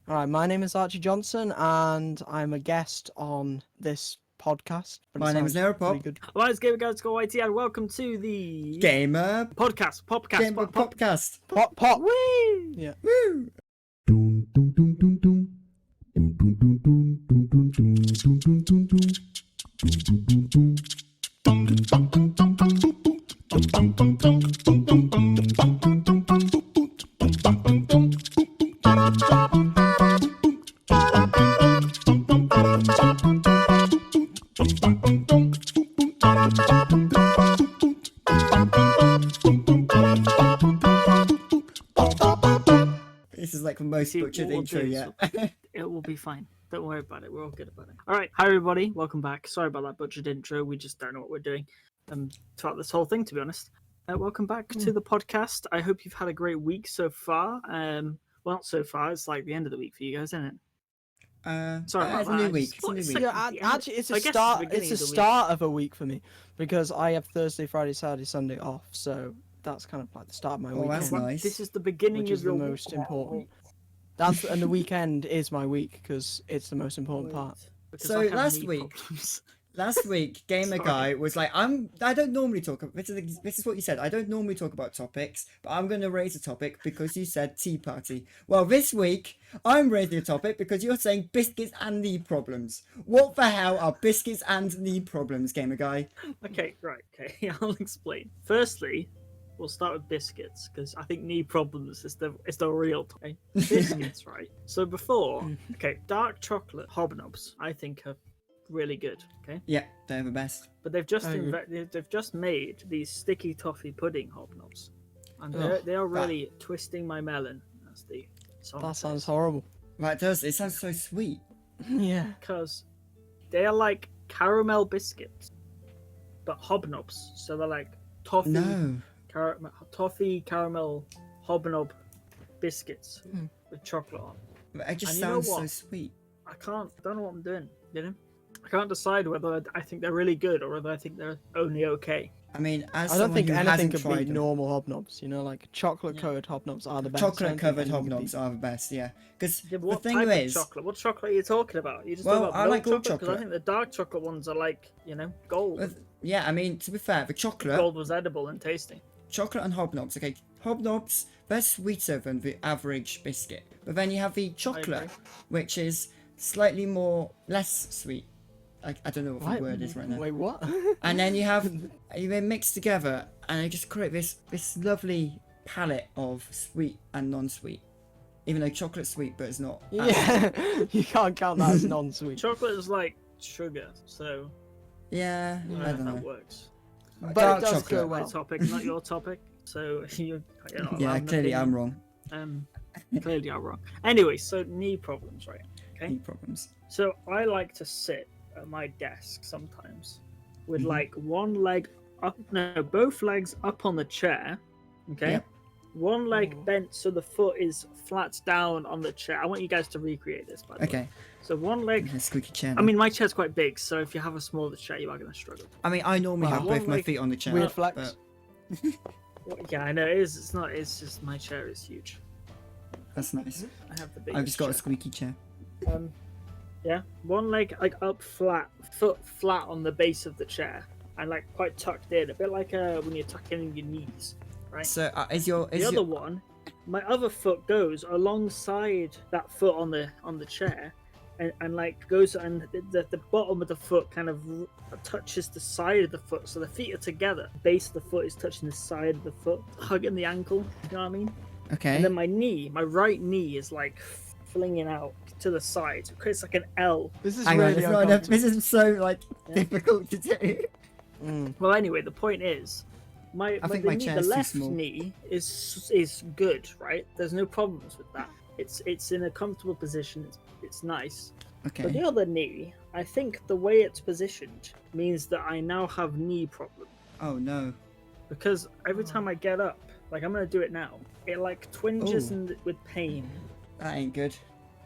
All right, my name is Archie Johnson, and I'm a guest on this podcast. But My name is Nero Pop. My name's Gamerpopcast, and welcome to the Gamerpopcast. Podcast. Pop. Whee! Yeah. Woo! This is like the most butchered intro yet. It will be fine. Don't worry about it. We're all good about it. All right. Hi, everybody. Welcome back. Sorry about that butchered intro. We just don't know what we're doing throughout this whole thing, to be honest. Welcome back to the podcast. I hope you've had a great week so far. Well, not so far. It's like the end of the week for you guys, isn't it? Sorry, it's a new week. Yeah, actually, it's a start. It's a start of a week for me because I have Thursday, Friday, Saturday, Sunday off. So that's kind of like the start of my weekend. That's nice. This is the beginning which of is your the most important. And the weekend is my week because it's the most important part. So last week, Gamer Guy was like, I don't normally talk about this is what you said. I don't normally talk about topics, but I'm going to raise a topic because you said tea party. Well, this week I'm raising a topic because you're saying biscuits and knee problems. What the hell are biscuits and knee problems, Gamer Guy? Okay, right. Okay, I'll explain. Firstly, we'll start with biscuits because I think knee problems is the real topic. Biscuits, right? So before, dark chocolate hobnobs, I think are really good. Okay. Yeah, they're the best. But they've just made these sticky toffee pudding hobnobs, and they are really twisting my melon. That's the song. That sounds horrible. Right, it does. It sounds so sweet. Yeah. Because they are like caramel biscuits, but hobnobs. So they're like toffee. No. Toffee caramel hobnob biscuits with chocolate on. It just sounds so sweet. I don't know what I'm doing, you know? I can't decide whether I think they're really good or whether I think they're only okay. I mean, I don't think anything could beat normal hobnobs. You know, like chocolate-covered hobnobs are the best. Chocolate-covered hobnobs are the best, yeah. Because the thing is, chocolate? What chocolate are you talking about? You just talking about milk chocolate? Because I think the dark chocolate ones are like, gold. Yeah, I mean, to be fair, the chocolate. Gold was edible and tasty. Chocolate and hobnobs, okay. Hobnobs, they're sweeter than the average biscuit. But then you have the chocolate, which is slightly less sweet. I don't know what the word is right now. Wait, what? And then they mix together and they just create this lovely palette of sweet and non-sweet. Even though chocolate's sweet, but it's not. Yeah, you can't count that as non-sweet. Chocolate is like sugar, so. Yeah, I don't know. That works. But it does go well. My topic, not your topic. So you're not yeah, clearly I'm wrong. Clearly I'm wrong. Anyway, so knee problems, right? Okay. Knee problems. So I like to sit at my desk sometimes with like one leg up, both legs up on the chair. Okay. Yep. One leg bent so the foot is flat down on the chair. I want you guys to recreate this, by the way. So one leg. Squeaky chair. I mean, my chair's quite big, so if you have a smaller chair, you are going to struggle. I mean, I normally have both my feet on the chair. Weird flex. Yeah, I know. It's not. It's just my chair is huge. That's nice. I have the biggest. I've just got a squeaky chair. Yeah, one leg like up flat, foot flat on the base of the chair, and like quite tucked in, a bit like when you're tucking in your knees, right? So other one, my other foot goes alongside that foot on the chair, and like goes and the bottom of the foot kind of touches the side of the foot, so the feet are together. The base of the foot is touching the side of the foot, hugging the ankle. You know what I mean? Okay. And then my right knee is like flinging out to the side. It creates like an L. This is this is so like difficult to do. Well, anyway, the point is, the left knee is good, right? There's no problems with that. It's in a comfortable position. It's nice. Okay. But the other knee, I think the way it's positioned means that I now have knee problem. Oh no. Because every time I get up, like I'm gonna do it now, it like twinges with pain. That ain't good.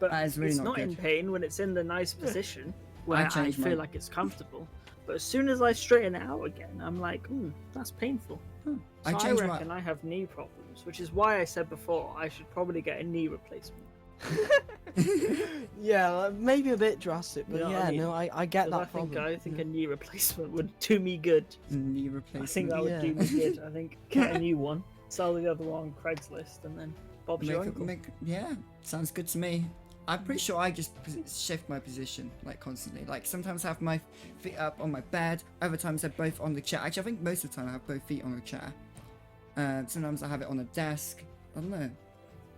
But that is really it's not good. In pain when it's in the nice position where I feel like it's comfortable. But as soon as I straighten it out again, I'm like, that's painful. So I reckon I have knee problems, which is why I said before I should probably get a knee replacement. Yeah, like, maybe a bit drastic, but You know yeah, what I mean? no, I get that I think problem. I think a knee replacement would do me good. Knee I replacement. think that would Yeah. do me good. I think get a new one, sell the other one on Craigslist, and then Bob's your uncle. Yeah, sounds good to me. I'm pretty sure I just shift my position like constantly. Like sometimes I have my feet up on my bed, other times they're both on the chair. Actually, I think most of the time I have both feet on the chair. Sometimes I have it on a desk. I don't know.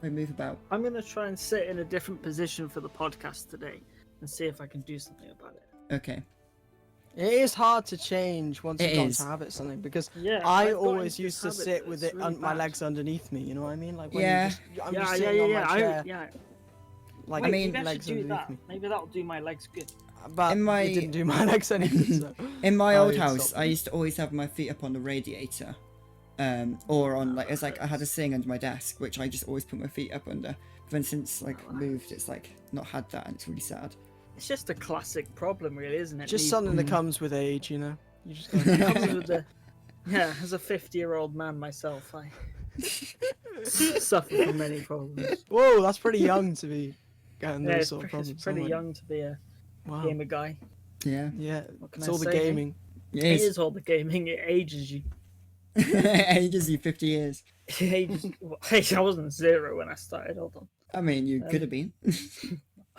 I move about. I'm gonna try and sit in a different position for the podcast today and see if I can do something about it. Okay. It is hard to change once It you've got is. to habit something because Yeah, I I've got always into used to this habit sit that's with it really my bad. legs underneath me. You know what I mean? Like when Yeah. I'm just sitting on my chair, Yeah. like I mean, maybe I should legs do underneath that. me. Maybe that'll do my legs good. But In my- it didn't do my legs any good. So. In my I old stopped house, I it. used to always have my feet up on the radiator. Or on like it's like I had a thing under my desk which I just always put my feet up under. But then since like moved, it's like not had that, and it's really sad. It's just a classic problem, really, isn't it? Just These- something that comes with age, you know. You just gotta... comes with the. Yeah, as a 50-year-old man myself, I suffer from many problems. Whoa, that's pretty young to be getting Yeah, those it's, sort of pre- it's problems. pretty oh my- young to be a Wow. gamer guy. Yeah, Yeah, What can it's I all the say, hey? gaming. it It is. is all the gaming. It ages you. Ages you 50 years. It ages. Hey, I wasn't 0 when I started. Hold on. I mean, you could have been.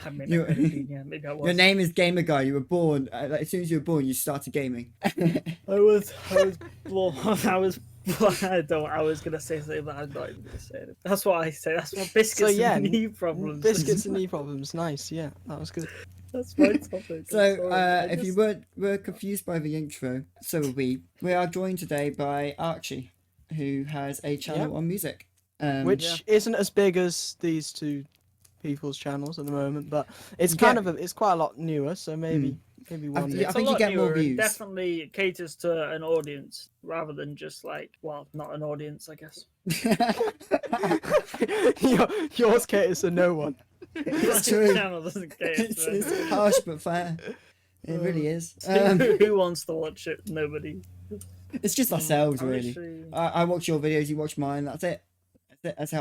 I mean, You- I could have been, yeah, maybe I was. Your name is Gamer Guy. You were born like, as soon as you were born, you started gaming. I was born. I was gonna say something, but I'm not even gonna say it. That's what I say. That's what biscuits So, yeah, and knee problems. Biscuits and knee problems. Nice, yeah, that was good. That's my topic. I'm So, sorry. I if you just- were confused by the intro, so are we. We are joined today by Archie, who has a channel Yep. on music. Which isn't as big as these two people's channels at the moment, but it's kind of it's quite a lot newer. So maybe one. Yeah, day. I It's think a you lot get more newer and views. Definitely caters to an audience rather than just like, well, not an audience, I guess. Yours caters to no one. It's Your true. channel doesn't cater It's, to it. it's harsh but fair. It really is. Who wants to watch it? Nobody. It's just ourselves, I really. wish I watch your videos, you watch mine. That's it. That's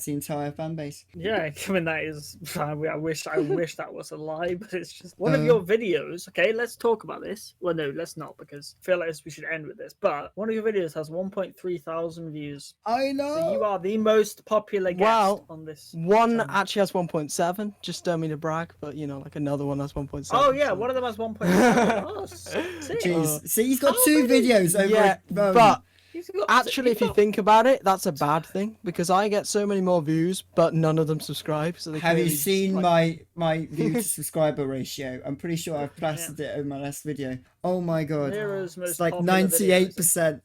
the entire fan base. Yeah, I mean that is. I wish that was a lie, but it's just one of your videos. Okay, let's talk about this. Well, no, let's not because I feel like we should end with this. But one of your videos has 1.3 thousand views. I know. So you are the most popular guest Wow. on this. One channel. actually has 1.7. Just don't mean to brag, but you know, like another one has 1.7. Oh yeah, so- one of them has 1.7. Oh, sick. Jeez. See, he's got How 2 many- videos over. Yeah, a- but He's got- actually, he's if you got- think about it, that's a bad thing because I get so many more views, but none of them subscribe. So they Have you clearly just, seen like- my view to subscriber ratio? I'm pretty sure I've plastered it in my last video. Oh my god. Nero's most It's like popular video is 98%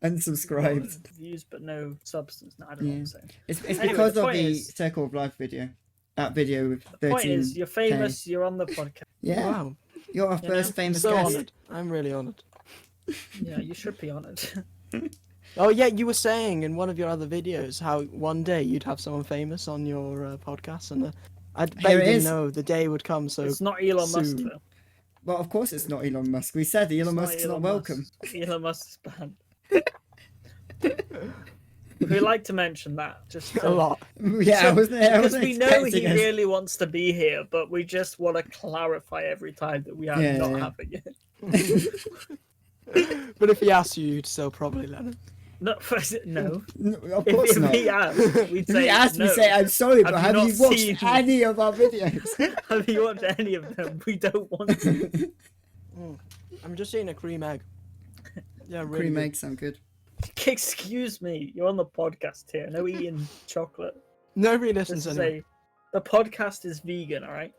unsubscribed. views, but no substance. No, I don't know what I'm saying. It's Anyway, because the of point the is- Circle of Life video. That video with 13. Point is, you're famous. You're on the podcast. Yeah, Wow, you're our You first know, famous so guest. honoured. I'm really honoured. Yeah, you should be on it. Oh yeah, you were saying in one of your other videos how one day you'd have someone famous on your podcast, and I bet Here you it didn't is. know the day would come. So It's not Elon Musk soon. though. Well, of course it's not Elon Musk. We said Elon It's Musk's not Elon welcome. Musk. Elon Musk's banned. We like to mention that just a lot. Yeah, I wasn't because we know he expecting us- really wants to be here, but we just want to clarify every time that we are Yeah, not yeah. having it. But if he asked you, you'd still probably let him. No, no. No, of course If not. he asked, we'd If say he asked no. me, say, I'm sorry, but Have have you you not watched seen- any of our videos? Have you watched any of them? We don't want to. I'm just eating a cream egg. Yeah, really. Cream good. eggs sound good. Excuse me, you're on the podcast here. No eating chocolate. Nobody This listens is anyway. the podcast is vegan, all right?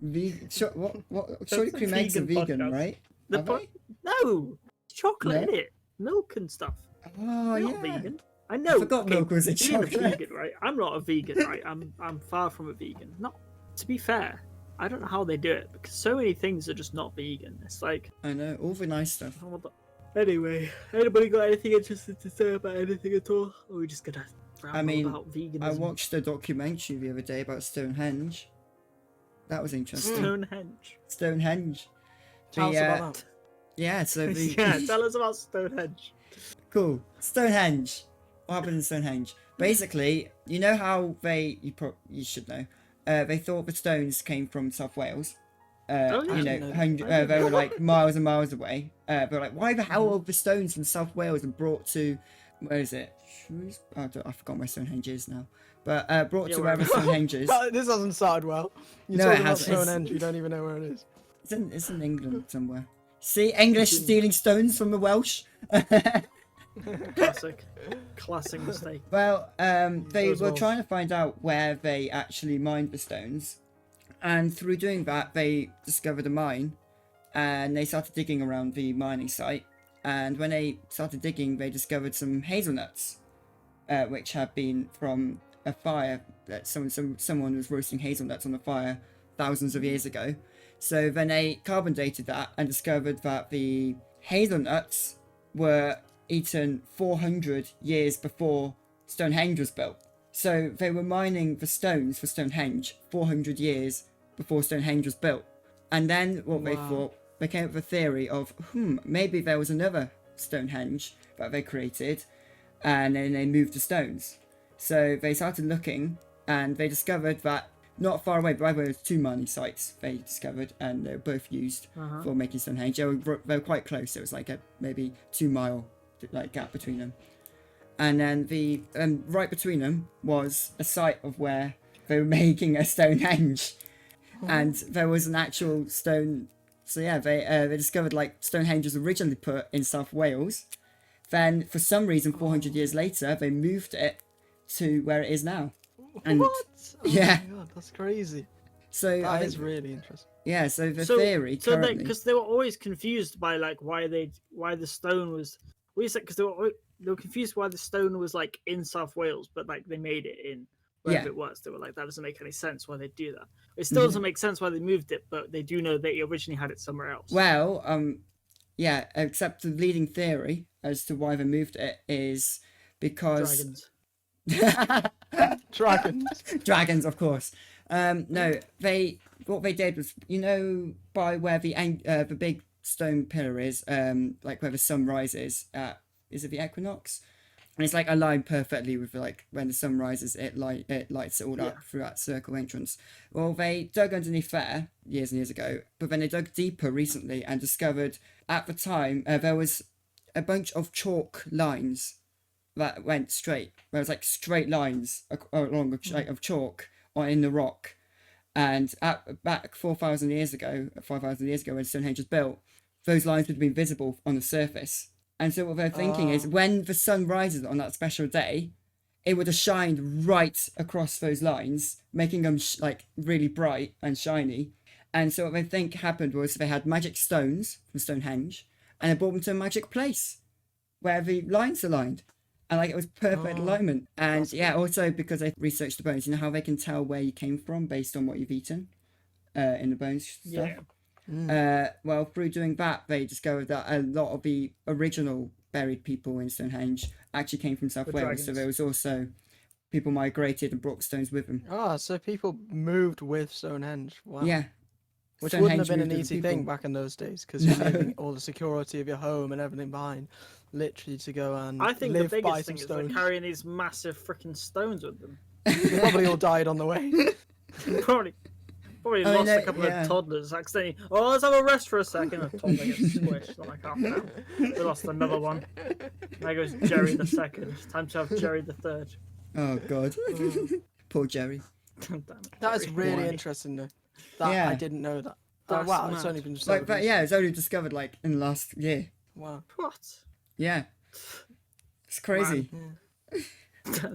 What? Surely That's a cream eggs are vegan vegan, podcast. right? The Are po- they? No, it's chocolate No? in it, milk and stuff. Oh, You're yeah. not vegan. I know. forgot milk was a being chocolate. vegan, right? I'm not a vegan, right? I'm far from a vegan. Not to be fair. I don't know how they do it because so many things are just not vegan. It's like, I know, all the nice stuff. oh, what the- anyway, anybody got anything interesting to say about anything at all? Or are we just gonna ramble mean, about veganism? I watched a documentary the other day about Stonehenge. That was interesting. Stonehenge. Stonehenge. Tell us The, about that. Yeah, so the... Yeah, tell us about Stonehenge. Cool. Stonehenge. What happened in Stonehenge? Basically, you know how you should know, they thought the stones came from South Wales. Oh, yeah. You know, they were like miles and miles away. They were like, why the hell are the stones from South Wales and brought to, where is it? I forgot where Stonehenge is now. But brought to wherever Stonehenge is. This hasn't started well. You're No, talking it about hasn't. Stonehenge, you don't even know where it is. It's in England somewhere. See, English stealing stones from the Welsh. Classic mistake. Well, they Those were Welsh. trying to find out where they actually mined the stones, and through doing that, they discovered a mine, and they started digging around the mining site. And when they started digging, they discovered some hazelnuts, which had been from a fire that someone was roasting hazelnuts on a fire thousands of years ago. So then they carbon dated that and discovered that the hazelnuts were eaten 400 years before Stonehenge was built. So they were mining the stones for Stonehenge 400 years before Stonehenge was built. And then what they thought, they came up with a theory of, maybe there was another Stonehenge that they created, and then they moved the stones. So they started looking, and they discovered that not far away, by the way, there's 2 mining sites they discovered, and they were both used for making Stonehenge. They were quite close. It was like a maybe 2-mile gap between them. And then right between them was a site of where they were making a Stonehenge, and there was an actual stone. So yeah, they discovered like Stonehenge was originally put in South Wales. Then for some reason, 400 years later, they moved it to where it is now. And what? Oh yeah, my God, that's crazy. So That is really interesting. Yeah, so the theory so currently, because they were always confused by like why the stone was. What you said, because they were confused why the stone was like in South Wales, but like they made it in wherever it was. They were like, that doesn't make any sense why they do that. It still doesn't make sense why they moved it, but they do know they originally had it somewhere else. well, yeah, except the leading theory as to why they moved it is because Dragons. Dragons, of course. No, what they did was, you know, by where the big stone pillar is, like where the sun rises. Is it the equinox? And it's like aligned perfectly with like when the sun rises, it lights it all up through that circle entrance. Well, they dug underneath there years and years ago, but then they dug deeper recently and discovered at the time there was a bunch of chalk lines that went straight. There was like straight lines along of chalk in the rock. And back 4,000 years ago, 5,000 years ago, when Stonehenge was built, those lines would have been visible on the surface. And so what they're thinking is when the sun rises on that special day, it would have shined right across those lines, making them like really bright and shiny. And so what they think happened was they had magic stones from Stonehenge, and they brought them to a magic place where the lines aligned. And like it was perfect alignment. And yeah, also because they researched the bones, you know how they can tell where you came from based on what you've eaten in the bones stuff? Well, through doing that, they discovered that a lot of the original buried people in Stonehenge actually came from South Wales. Dragons. So there was also people migrated and brought stones with them. So people moved with Stonehenge. Wow. Yeah. Which Stonehenge wouldn't have been an moved with easy people. thing back in those days, because you're leaving all the security of your home and everything behind, literally to go and I think the live by biggest some thing is they're stones. carrying these massive freaking stones with them. They probably all died on the way. Probably lost a couple of toddlers accidentally. Oh, let's have a rest for a second. A toddler gets squished like half an hour. We lost another one. There goes Jerry the second. Time to have Jerry the third. Oh, God. Poor Jerry. Damn it, That is Jerry. really Why? interesting, though. That Yeah. I didn't know that. That's Wow, it's mad. only been discovered. But yeah, it's only discovered like in the last year. Wow. What? Yeah. It's crazy.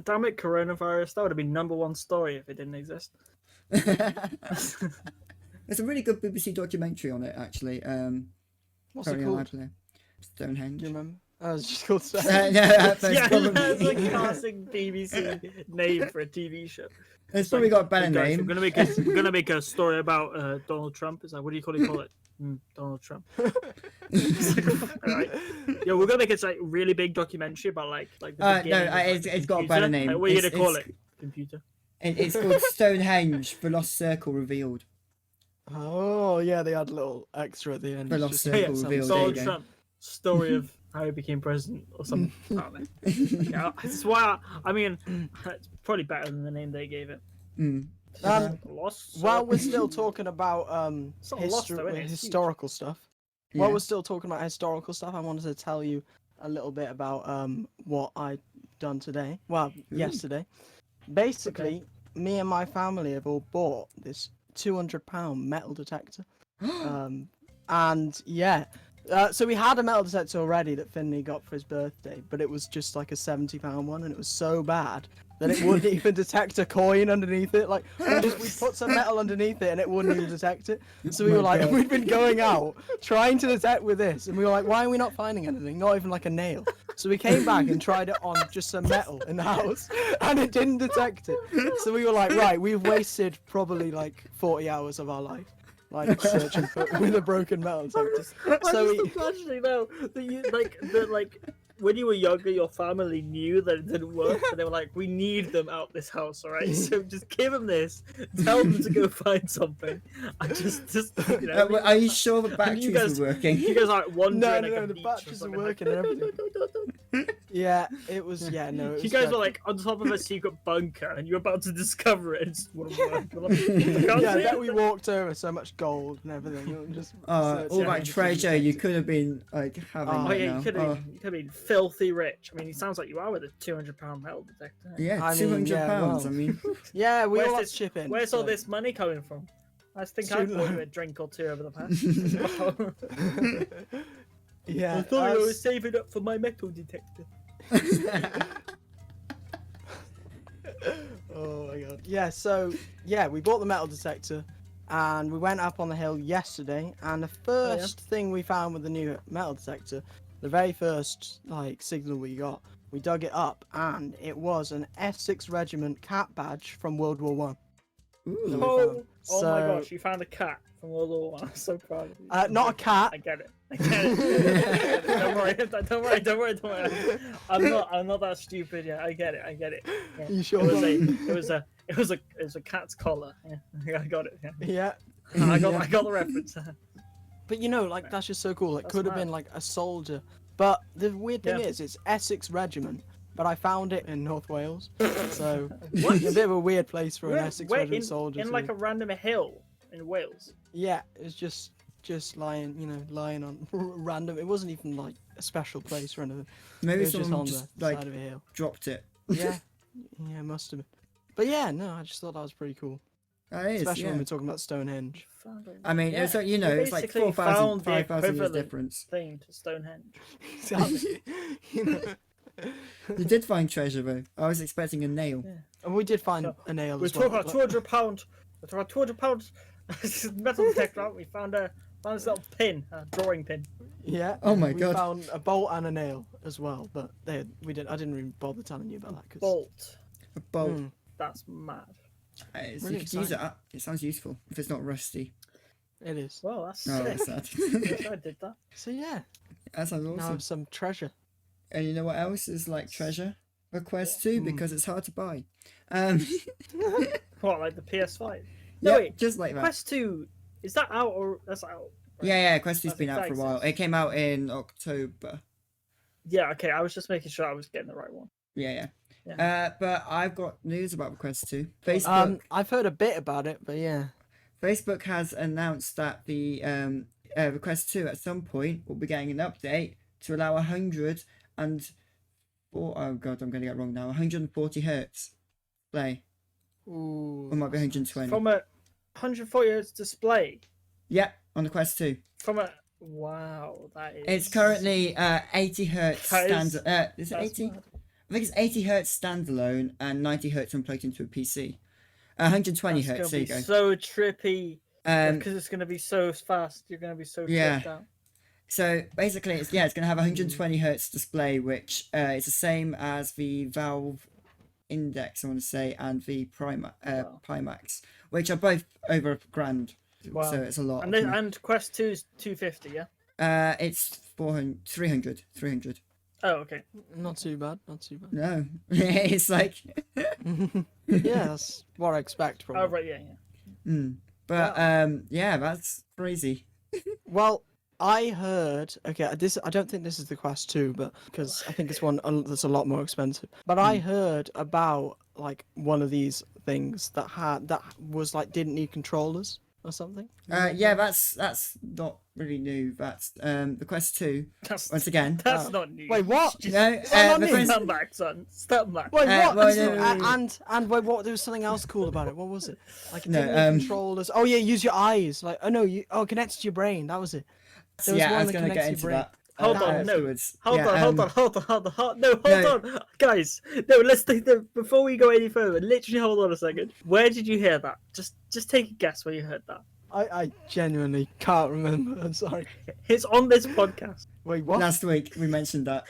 Damn it, coronavirus. That would have been #1 story if it didn't exist. There's a really good BBC documentary on it, actually. What's it currently on called? iPlayer. Stonehenge. Do you remember? Oh, it's just called No, Stonehenge. that's Yeah, probably, that's like a classic BBC name for a TV show. it's probably got a better Hey guys, name. we're gonna make a story about Donald Trump. Is that what do you call it? Donald Trump. Alright. Yeah, we're gonna make it like really big documentary about like the No, beginning of, like, it's got a computer. better name. Like, what are you It's- gonna call it's- it? Computer. It's called Stonehenge, the Lost Circle Revealed. Oh, yeah, they had a little extra at the end. The It's Lost just Circle some- revealed. There you Donald go. Trump. story of how he became president or something. I don't know. Yeah, it's why I mean, it's probably better than the name they gave it. Lost. While we're still talking about It's not lost, though, is it? It's historical stuff, while we're still talking about historical stuff, I wanted to tell you a little bit about what I done today. Well, yesterday. Basically, me and my family have all bought this £200 metal detector. And yeah, so we had a metal detector already that Finley got for his birthday, but it was just like a £70 one, and it was so bad that it wouldn't even detect a coin underneath it. Like, we put some metal underneath it and it wouldn't even detect it. So we were like, we'd been going out trying to detect with this, and we were like, why are we not finding anything? Not even like a nail. So we came back and tried it on just some metal in the house, and it didn't detect it. So we were like, right, we've wasted probably like 40 hours of our life, like searching for with a broken metal detector. So I'm just imagining now that when you were younger, your family knew that it didn't work, but they were like, "We need them out this house, all right? So just give them this, tell them to go find something." I just you know. Are you sure the batteries are working? You guys are like wandering. No, the batteries are working and everything. Yeah, it was. Yeah, no. You guys were like on top of a secret bunker, and you're about to discover it. It just wouldn't work. Yeah, then we walked over so much gold and everything. And just all that treasure you could have been like having. Oh yeah, now. you could have been filthy rich. I mean, he sounds like you are with a £200 metal detector. Yeah, I mean, £200. well, I mean, yeah, we all had this, chip in. Where's all this money coming from? I think I bought you a drink or two over the past. Yeah, I thought I was saving up for my metal detector. Oh my god. Yeah, so yeah, we bought the metal detector and we went up on the hill yesterday, and the first thing we found with the new metal detector, the very first like signal we got, we dug it up and it was an Essex Regiment cat badge from World War One. Oh So- my gosh, you found a cat from World War One. I'm so proud of you. Not a cat. I get it. Don't worry. I'm not that stupid yet. I get it. Yeah. You sure? It was a cat's collar. Yeah, I got it. Yeah. Yeah. I got the reference. But you know, like that's just so cool. It That's could have mad. been like a soldier. But the weird thing Yeah. is, it's Essex Regiment, but I found it in North Wales. So it's a bit of a weird place for an Essex Regiment soldier. in to like be. a random hill in Wales. Yeah, it's just lying on random. It wasn't even like a special place or anything. maybe It was just someone on just the like side of a hill. dropped it. Yeah, yeah, must have been. But yeah, no, I just thought that was pretty cool, That is, especially when yeah. we're talking about Stonehenge. I mean, it's like, you know, We it's like basically 4,000, found the 5,000 years equivalent difference. thing to Stonehenge. Exactly. You know. You did find treasure though. I was expecting a nail. Yeah. And we did find So, a nail We're as well. talking about £200. We're talking about £200 metal detector. We found this little pin, a drawing pin. Yeah. Oh my we God. found a bolt and a nail as well, but I didn't even bother telling you about that because. Bolt. A bolt. Mm. That's mad. You Really could use it. It sounds useful if it's not rusty. It is. Well, that's Oh, sick. that's sad. Wish I did that. So yeah, That sounds now I awesome. have some treasure. And you know what else is like treasure? A Quest 2 Hmm. because it's hard to buy. What, like the PS5? Yeah, wait, just like that. Quest 2, is that out or that's out? Right? Yeah, Quest 2's That's been out for a while. exciting. It came out in October. Yeah, okay, I was just making sure I was getting the right one. Yeah. Yeah. But I've got news about the Quest 2. Facebook I've heard a bit about it, but yeah. Facebook has announced that the Quest 2 at some point will be getting an update to allow 140 hertz play. Ooh. Or might be 120. From a 140 Hz display. Yeah, on the Quest 2. Wow, that is. It's currently 80 hertz That is- standard. Is it that's 80? mad. I think it's 80 hertz standalone and 90 hertz when plugged into a PC. 120 That's hertz. There gonna you be go. so trippy Um, because it's gonna be so fast. You're gonna be so Yeah. tripped out. So basically, it's going to have a 120 hertz display, which is the same as the Valve Index, I want to say, and the Wow. Pimax, which are both over $1,000. Wow. So it's a lot. And of then, money. and Quest 2's 250, yeah. It's 300. Oh, okay. Not too bad. Not too bad. No, it's like. Yeah, that's what I expect Oh, probably. right, yeah. But yeah, that's crazy. Well, I heard. Okay, I don't think this is the Quest 2, but because I think it's one that's a lot more expensive. But I heard about like one of these things that was like didn't need controllers or something. Yeah, that's not really new. That's the Quest 2. Once again. That's not new. Wait, what? No, not the new? Quest, Stand back, son. Stand back. Wait, what? well, That's no, not- no, no. and wait, what? There was something else cool about it. What was it? Like it No, didn't need controllers. Oh yeah, use your eyes. Like connected to your brain. That was it. There was yeah, I one was that going to get connects into your brain. that. Hold on, no. afterwards. Hold Yeah, on, hold on. No, hold No. on. Guys, no, let's take the before we go any further, literally hold on a second. Where did you hear that? Just take a guess where you heard that. I genuinely can't remember. I'm sorry. It's on this podcast. Wait, what? Last week we mentioned that.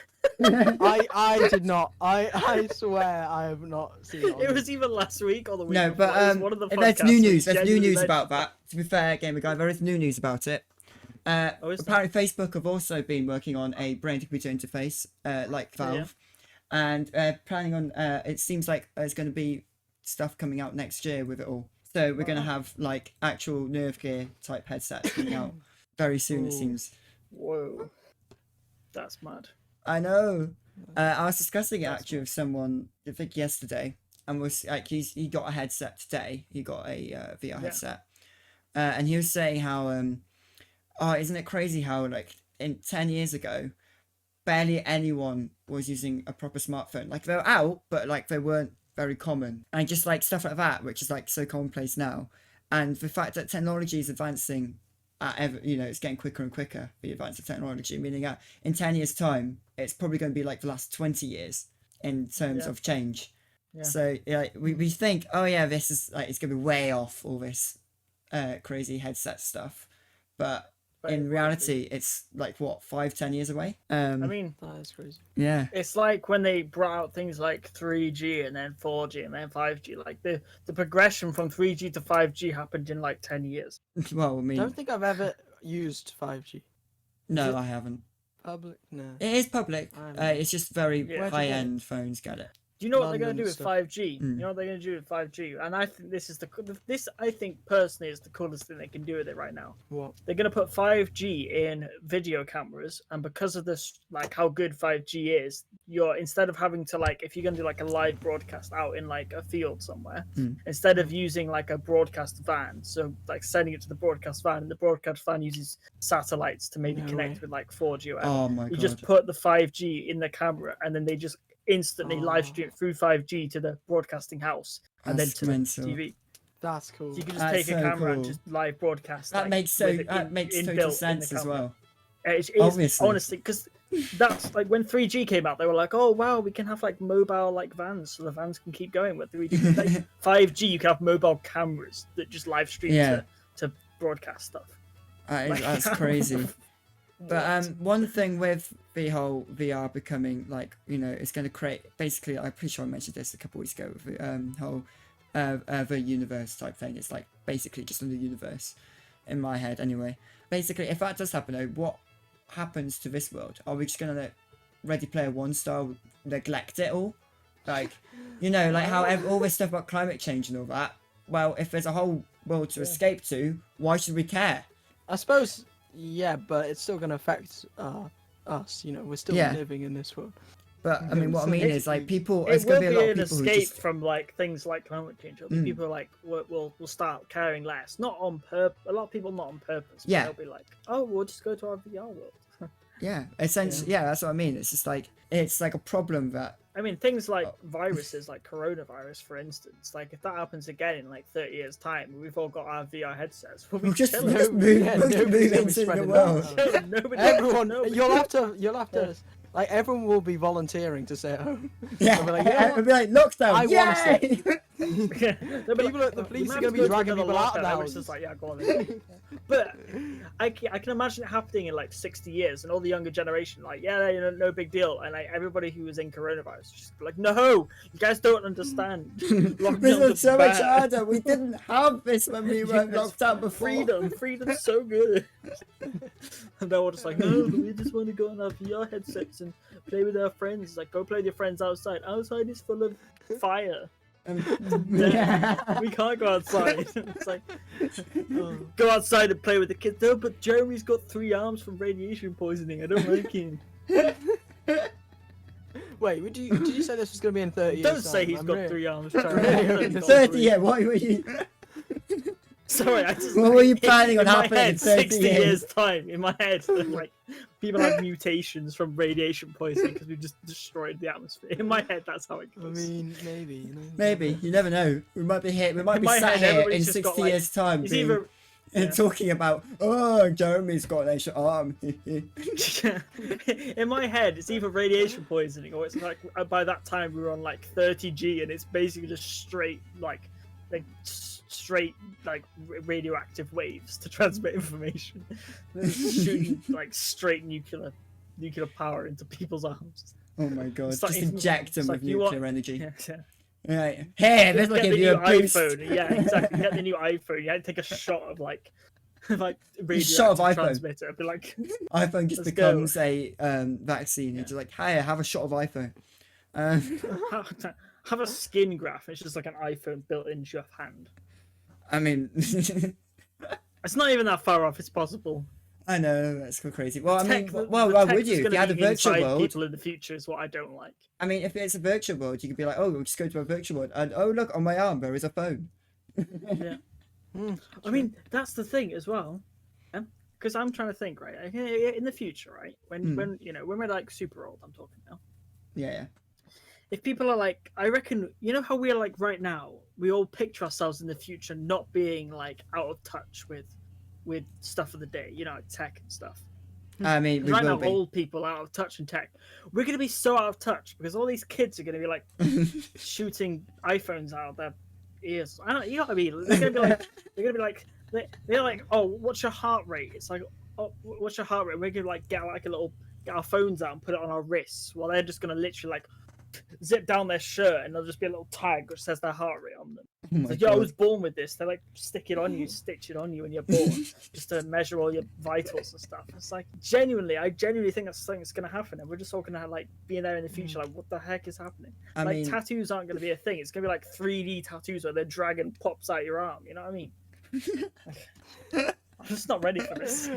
I did not. I swear I have not seen it. It was either last week or the week No, before. but It was one of the there's podcasts new that news. There's new genuinely news mentioned about that. To be fair, Gamer Guy, there is new news about it. is there? Apparently, Facebook have also been working on a brain-to-computer interface, like Valve, and planning on. It seems like there's going to be stuff coming out next year with it all. So we're going to have like actual Nerve Gear type headsets coming out very soon. It seems. Whoa, that's mad. I know. I was discussing it actually with someone, I think yesterday, and was like, he got a headset today. He got a VR headset, and he was saying how, oh, isn't it crazy how like 10 years ago, barely anyone was using a proper smartphone. Like they were out, but like they weren't very common, and just like stuff like that, which is like so commonplace now, and the fact that technology is advancing. It's getting quicker and quicker, the advance of technology, meaning that in 10 years' time, it's probably going to be like the last 20 years in terms of change. Yeah. So we think, oh yeah, this is like, it's going to be way off all this crazy headset stuff. But in reality, it's like, what, 5-10 years away? I mean, That is crazy. Yeah. it's like when they brought out things like 3G and then 4G and then 5G. Like the progression from 3G to 5G happened in like 10 years. Well, I I mean, don't think I've ever used 5G. no, I haven't. Public? No. It is public. It's just very Yeah. high-end phones get it. Do you know what they're going to London do with stuff. 5G? You know what they're going to do with 5G? And I think this I think personally is the coolest thing they can do with it right now. What? They're going to put 5G in video cameras, and because of this, like how good 5G is, you're instead of having to like if you're going to do like a live broadcast out in like a field somewhere, instead of using like a broadcast van, so like sending it to the broadcast van, and the broadcast van uses satellites to maybe No connect way. with like 4G or whatever. Oh my You god. just put the 5G in the camera, and then they just instantly live stream it through 5G to the broadcasting house and That's then to mental. the TV. That's cool. So you can just That's take a so camera and cool. just live broadcast. That like, makes with it total inbuilt in sense the as camera. well. It's Obviously. honestly because that's like when 3G came out, they were like, "Oh wow, we can have like mobile like vans, so the vans can keep going." With 3G, like, 5G, you can have mobile cameras that just live stream to broadcast stuff. That's crazy. But one thing with the whole VR becoming like, it's going to create basically. I'm pretty sure I mentioned this a couple weeks ago with the whole the universe type thing. It's like basically just another universe in my head anyway. Basically, if that does happen, though, what happens to this world? Are we just going to let Ready Player One style neglect it all? Like, like how all this stuff about climate change and all that. Well, if there's a whole world to escape to, why should we care? I suppose, yeah, but it's still going to affect us. We're still living in this world. But I mean, what I mean is like people. It There's will going to be be a lot an of people who escape just. from like things like climate change. It'll be people like will start caring less, not on purpose. A lot of people not on purpose. But Yeah. they'll be like, "Oh, we'll just go to our VR world." Yeah, essentially, yeah, that's what I mean. It's just like it's like a problem that I mean, things like viruses, like coronavirus, for instance. Like, if that happens again in like 30 years' time, we've all got our VR headsets. We'll be we'll just chilling. move nobody's into gonna be the spreading world. that. Nobody, Everyone, nobody- you'll have to. Like everyone will be volunteering to stay at home. Yeah, They'll be like, "Yeah, it'll be like lockdown. I wanna Yay! They'll be People at the "We police might are have gonna be go to dragging another people out of the lockdown." houses. It's just like, yeah, go on then. But I can imagine it happening in like 60 years, and all the younger generation, like, no big deal, and like everybody who was in coronavirus just be like, no, you guys don't understand. This Lockdowns is so are much bad. harder. We didn't have this when we were locked out before. Freedom's so good. And they're all just like, no, we just want to go on our VR headsets and play with our friends. Like, go play with your friends outside. Outside is full of fire. We can't go outside. It's like, go outside and play with the kids. No, but Jeremy's got 3 arms from radiation poisoning. I don't like him. Wait, did you say this was going to be in 30 years? Don't say time? he's I'm got really- 3 arms. 30, yeah, what were you... Sorry, I just... What were you planning on in my happening in head, 30 60 years time, in my head, like, people have mutations from radiation poisoning because we just destroyed the atmosphere. In my head, that's how it I goes. mean, maybe. You know, Maybe, you never know. We might be here. We might In be my sat head, here in everybody's just 60 got, like, years' time, It's being, either... yeah. talking about, oh, Jeremy's got an extra arm. In my head, it's either radiation poisoning or it's like by that time we were on like 30G and it's basically just straight radioactive waves to transmit information. Shooting like straight nuclear power into people's arms. Oh my god! It's like- Just inject them it's with like you nuclear want- energy. Yeah. Right. Hey, this will Get give the you new a boost. iPhone. Yeah, exactly. Get the new iPhone. You had to take a shot of like radioactive shot of iPhone. transmitter. It'd be like iPhone just Let's becomes a vaccine. You're just like, hi, have a shot of iPhone. have a skin graft. It's just like an iPhone built into your hand. I mean, It's not even that far off. It's possible. I know that's crazy. Well, I mean, Tech- well, the why tech would that's you? If gonna you had a be virtual inside world, people in the future is what I don't like. I mean, if it's a virtual world, you could be like, oh, we'll just go to a virtual world, and oh, look, on my arm there is a phone. Yeah. I mean, that's the thing as well. Because I'm trying to think, right? In the future, right? When when we're like super old, I'm talking now. Yeah. If people are like, I reckon, you know how we are like right now, we all picture ourselves in the future not being like out of touch with stuff of the day, you know, like tech and stuff. I mean, we Right will now, be. old people are out of touch in tech. We're going to be so out of touch because all these kids are going to be like shooting iPhones out of their ears. I don't, you know what I mean? They're going to be like, they're like, oh, what's your heart rate? It's like, oh, what's your heart rate? We're going to like get our phones out and put it on our wrists while they're just going to literally like zip down their shirt and there'll just be a little tag which says their heart rate on them. Oh my It's like, yo, I God. was born with this. They like stitch it on you when you're born, just to measure all your vitals and stuff. It's like I genuinely think that's something that's gonna happen, and we're just all gonna like be there in the future. Like, what the heck is happening? I Like, mean, tattoos aren't gonna be a thing. It's gonna be like 3D tattoos where their dragon pops out your arm. You know what I mean? I'm just not ready for this.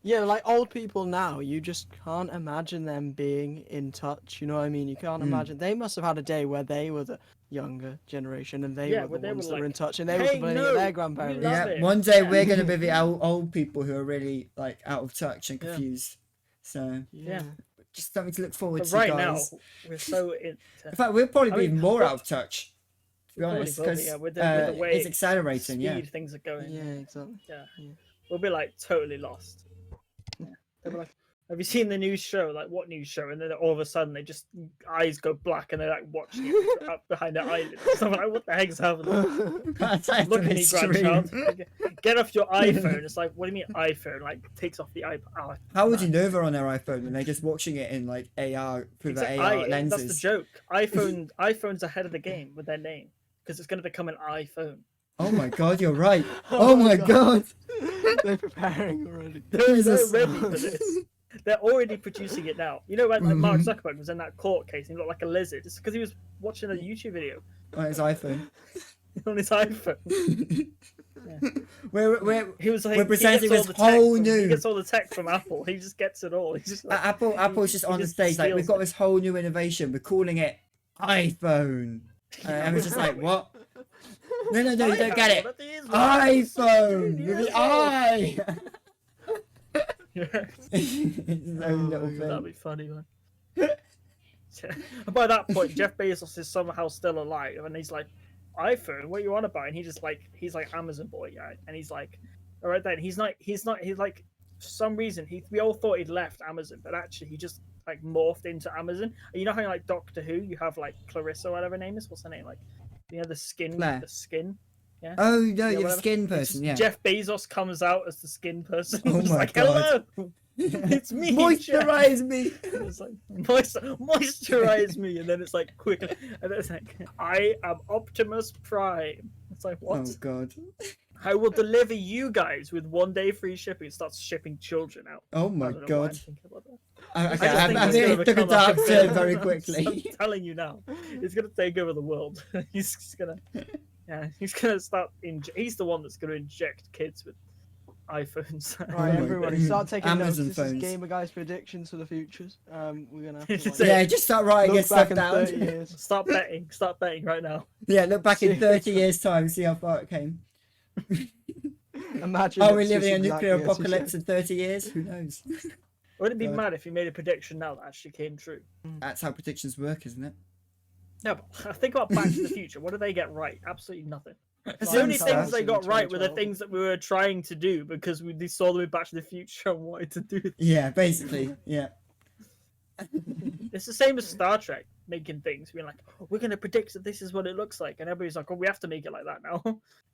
Yeah, like old people now, you just can't imagine them being in touch. You know what I mean? You can't imagine. They must have had a day where they were the younger generation and they Yeah, were where the they ones were that were in like, touch and they were "Hey, complaining no, at their we grandparents. love yeah, it. one day Yeah. we're gonna be the old people who are really like out of touch and Yeah. confused. So Yeah. just something to look forward But to, right now, guys. we're so into. In fact, we'll probably I be mean, even more what- out of touch. To be Probably honest, will be, because yeah, with the way it's accelerating. speed Yeah. things are going. Yeah, exactly. Yeah. Yeah. We'll be like totally lost. Yeah. They'll be like, have you seen the news show? Like, what news show? And then all of a sudden, they just eyes go black and they're like watching it up behind their eyelids. So I'm like, what the heck's happening? That's like Look the at me, extreme. grandchild. Get off your iPhone. It's like, what do you mean iPhone? Like, takes off the iPhone. Oh, How would you know they're on their iPhone when they're just watching it in like AR through the AR lenses? That's the joke. iPhone's ahead of the game with their name because it's going to become an iPhone. Oh my God, you're right. Oh my God. They're preparing already. They're Jesus. ready for this. They're already producing it now. You know when like, Mark Zuckerberg was in that court case and he looked like a lizard? It's because he was watching a YouTube video On his iPhone. on his iPhone. He was like, We're he presenting gets all this the tech whole from- new- He gets all the tech from Apple. He just gets it all. He's just like, Apple's just he on the just stage like, we've steals got it. this whole new innovation. We're calling it iPhone. And it's just like, what? No, you don't get it. iPhone with the I. His own little That'd thing. be funny, man. And by that point, Jeff Bezos is somehow still alive, and he's like, "iPhone, what are you on about?" And he's like Amazon boy, right? And he's like, all right then, he's like, for some reason, we all thought he'd left Amazon, but actually he just like morphed into Amazon. You know how like Doctor Who, you have like Clarissa, whatever her name is, what's her name? Like, you know, the skin. Yeah. Oh no, you're a whatever. skin It's person, yeah. Jeff Bezos comes out as the skin person. Oh He's my like, God. hello, it's me. Moisturize me. It's like moisturize me, and then it's like quick, and then it's like I am Optimus Prime. It's like what? Oh God. I will deliver you guys with 1 day free shipping. It starts shipping children out. Oh I my don't know why I'm God. thinking about that. Okay, I just think I he's think gonna it took a become dark like turn very I'm quickly. telling you now, he's gonna take over the world. He's gonna, he's gonna start. He's the one that's gonna inject kids with iPhones. Right, my everybody, God. start taking notes. Amazon This phones. is Gamer Guy's predictions for the futures. We're gonna have Just to say- like, Yeah, just start writing look your stuff back in down. 30 years. Start betting right now. Yeah, look back in 30 Seriously. years' time, see how far it came. Imagine. Are we it's just living a nuclear exactly as you apocalypse said. in 30 years? Who knows? Wouldn't it be God. mad if you made a prediction now that actually came true? That's how predictions work, isn't it? No, but think about Back to the Future. What did they get right? Absolutely nothing. That's The only some things stuff. they got right were the 2012. things that we were trying to do because we saw them in Back to the Future and wanted to do them. Yeah, basically, yeah. It's the same as Star Trek making things. Being like, oh, we're going to predict that this is what it looks like. And everybody's like, oh, we have to make it like that now.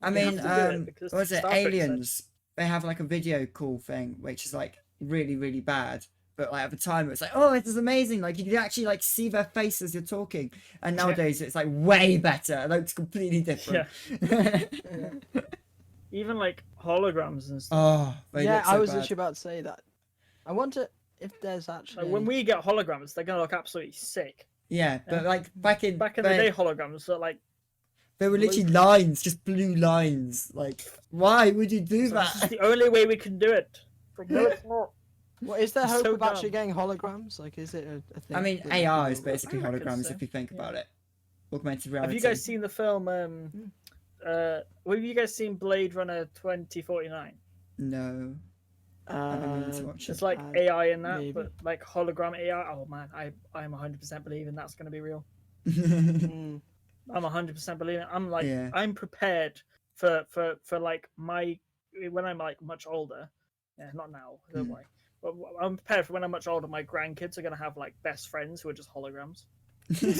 I We have mean, to do it because what was it? Star Trek said. Aliens. They have like a video call thing, which is like really, really bad. But like at the time, it was like, oh, this is amazing. Like you can actually like see their face as you're talking. And nowadays, it's like way better. It looks completely different. Even like holograms and stuff. Oh, they Yeah, look so I was bad. literally about to say that. I wonder if there's actually. Like, when we get holograms, they're going to look absolutely sick. Yeah, but like back in the day, holograms are like, there were literally lines, just blue lines. Like, why would you do this is that? the only way we can do it. From now on. Well, is there It's hope so of actually dumb. getting holograms? Like, is it a thing? I mean, that AR we is can go basically I reckon holograms so. if you think Yeah. about it. Augmented reality. Have you guys seen the film? Have you guys seen Blade Runner 2049? No. I don't mean to Uh, watch It's it. like AI in that, maybe. but like hologram AI. Oh man, I'm 100% believing that's going to be real. mm, I'm 100% believing. I'm like, Yeah. I'm prepared for like when I'm like much older. Yeah, not now, don't worry. But I'm prepared for when I'm much older. My grandkids are gonna have like best friends who are just holograms. You're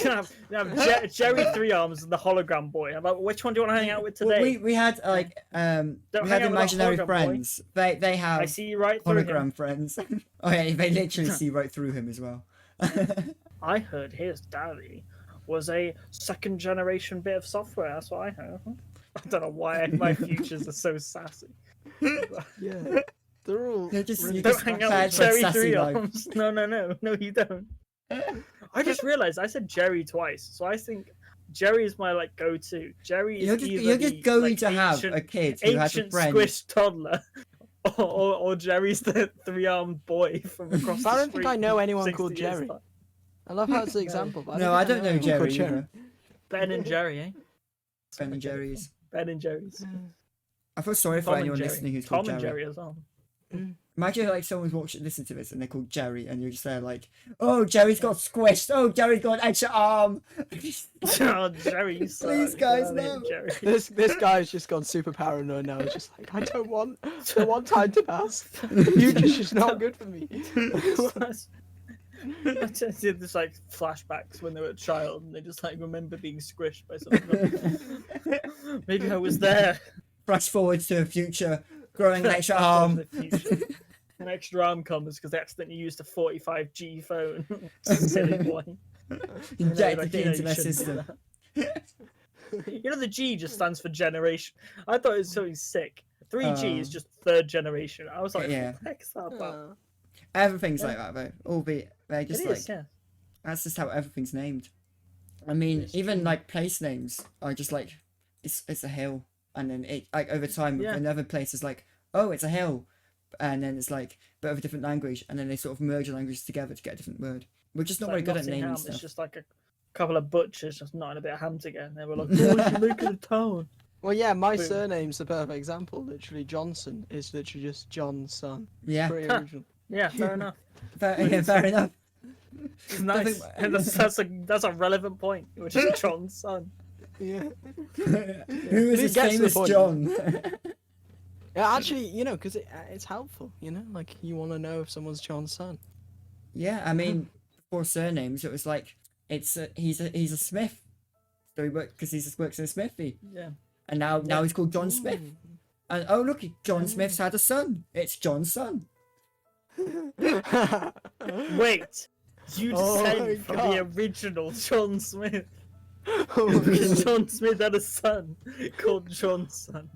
gonna have Jerry Three Arms and the hologram boy. I'm like, which one do you want to hang out with Well, today? we had like we hang had out with that imaginary hologram boy. friends. They have I see you right through him. hologram friends. Oh yeah, they literally see right through him as well. I heard his daddy was a second generation bit of software. That's what I heard. I don't know why my futures are so sassy. yeah, they're all. They're just- really you Don't just hang out prepared with for a Jerry sassy Three life. Arms. No, you don't. I just realized I said Jerry twice, so I think Jerry is my like go-to. Jerry is You're just going like, to have ancient, a kid who has a ancient friend. squished toddler, or Jerry's the three-armed boy from across the I don't street. think I know from anyone 60 called years Jerry. time. I love how it's an example. But No, I don't know anyone called Jerry either. Ben and Jerry, eh? Ben and Jerry's. Ben and Jerry's. I feel sorry for Tom and anyone Jerry. listening who's Tom called and Jerry. Jerry as well. Imagine like someone's watching, listen to this, and they're called Jerry, and you're just there like, oh, Jerry's got squished. Oh, Jerry's got an extra arm. Oh, Jerry, you suck. Please, guys, Get out of here, no. Jerry. This guy's just gone super paranoid now. He's just like, I don't want time to pass. The future's just not good for me. I just did this like flashbacks when they were a child and they just like remember being squished by something. Maybe I was there. Flash forward to the future, growing an extra Flash forward arm. to the future. An extra arm comes because they accidentally used a 45G phone. Silly boy. Injected Like, it into you their shouldn't do system. that. You know the G just stands for generation. I thought it was something sick. 3G is just third generation. I was like, Yeah. what the heck's that about? Everything's like that though. Albeit they're It just is, like yeah. that's just how everything's named. I mean, even like place names are just like it's a hill, and then it like over time Yeah. another place is like, oh, it's a hill, and then it's like but of a different language, and then they sort of merge the languages together to get a different word. We're just not very Like good at Nottingham, naming stuff. It's just like a couple of butchers just knotting a bit of ham together. And they were like, oh, we should make it a town. Well, yeah, my Boom. surname's the perfect example. Literally, Johnson is literally just John's son. Yeah, Pretty original. Yeah, fair enough. fair enough. Nice. That's a relevant point, which is John's son. Yeah. Who is It this gets to the famous point. John? Yeah, actually, you know, because it's helpful. You know, like you want to know if someone's John's son. Yeah, I mean, before surnames, it was like he's a Smith, so he works in a smithy, Yeah. and now he's called John Smith. And oh look, John Smith's had a son. It's John's son. Wait, you Oh my descend from God. the original John Smith. Oh, Because John Smith had a son called Johnson.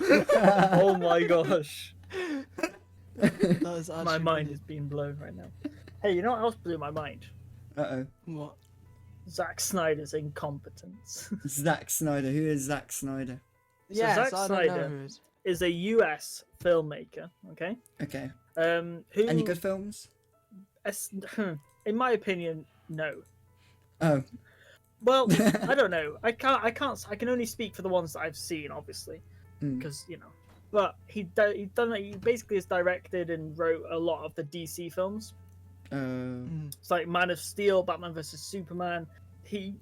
Oh my gosh. that is My actually mind really- is being blown right now. Hey, you know what else blew my mind? Uh-oh. What? Zack Snyder's incompetence. Zack Snyder. Who is Zack Snyder? Yes, Zack I don't know Snyder who it is. is a US filmmaker, okay? Okay. Who Any good films? in my opinion, no. Oh. Well, I don't know. I can only speak for the ones that I've seen, obviously, because But he basically has directed and wrote a lot of the DC films. It's like Man of Steel, Batman vs Superman. He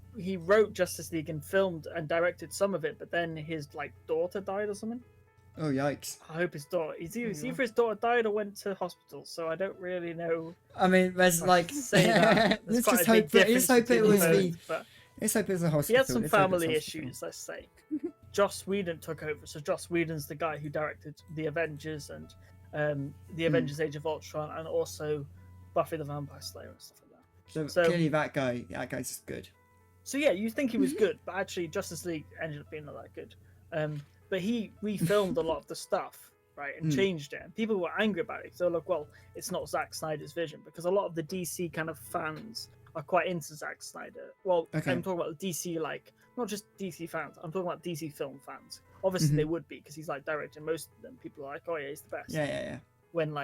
wrote Justice League and filmed and directed some of it, but then his daughter died or something. Oh, yikes. I hope his daughter. Either his daughter died or went to hospital, so I don't really know. I mean, there's Say that. There's quite a big difference between both, but let's hope it was a hospital. he had some Let's hope it's family hospital. issues, let's say. Joss Whedon took over, so Joss Whedon's the guy who directed the Avengers and the Avengers: Age of Ultron, and also Buffy the Vampire Slayer and stuff like that. So clearly, that guy's good. So yeah, you think he was good, but actually Justice League ended up being not that good. But he refilmed a lot of the stuff, right, and changed it. And people were angry about it. So like, well, it's not Zack Snyder's vision, because a lot of the DC kind of fans are quite into Zack Snyder. Well, Okay. I'm talking about DC, not just DC fans. I'm talking about DC film fans. Obviously, they would be, because he's directing most of them. People are like, oh yeah, he's the best. Yeah. When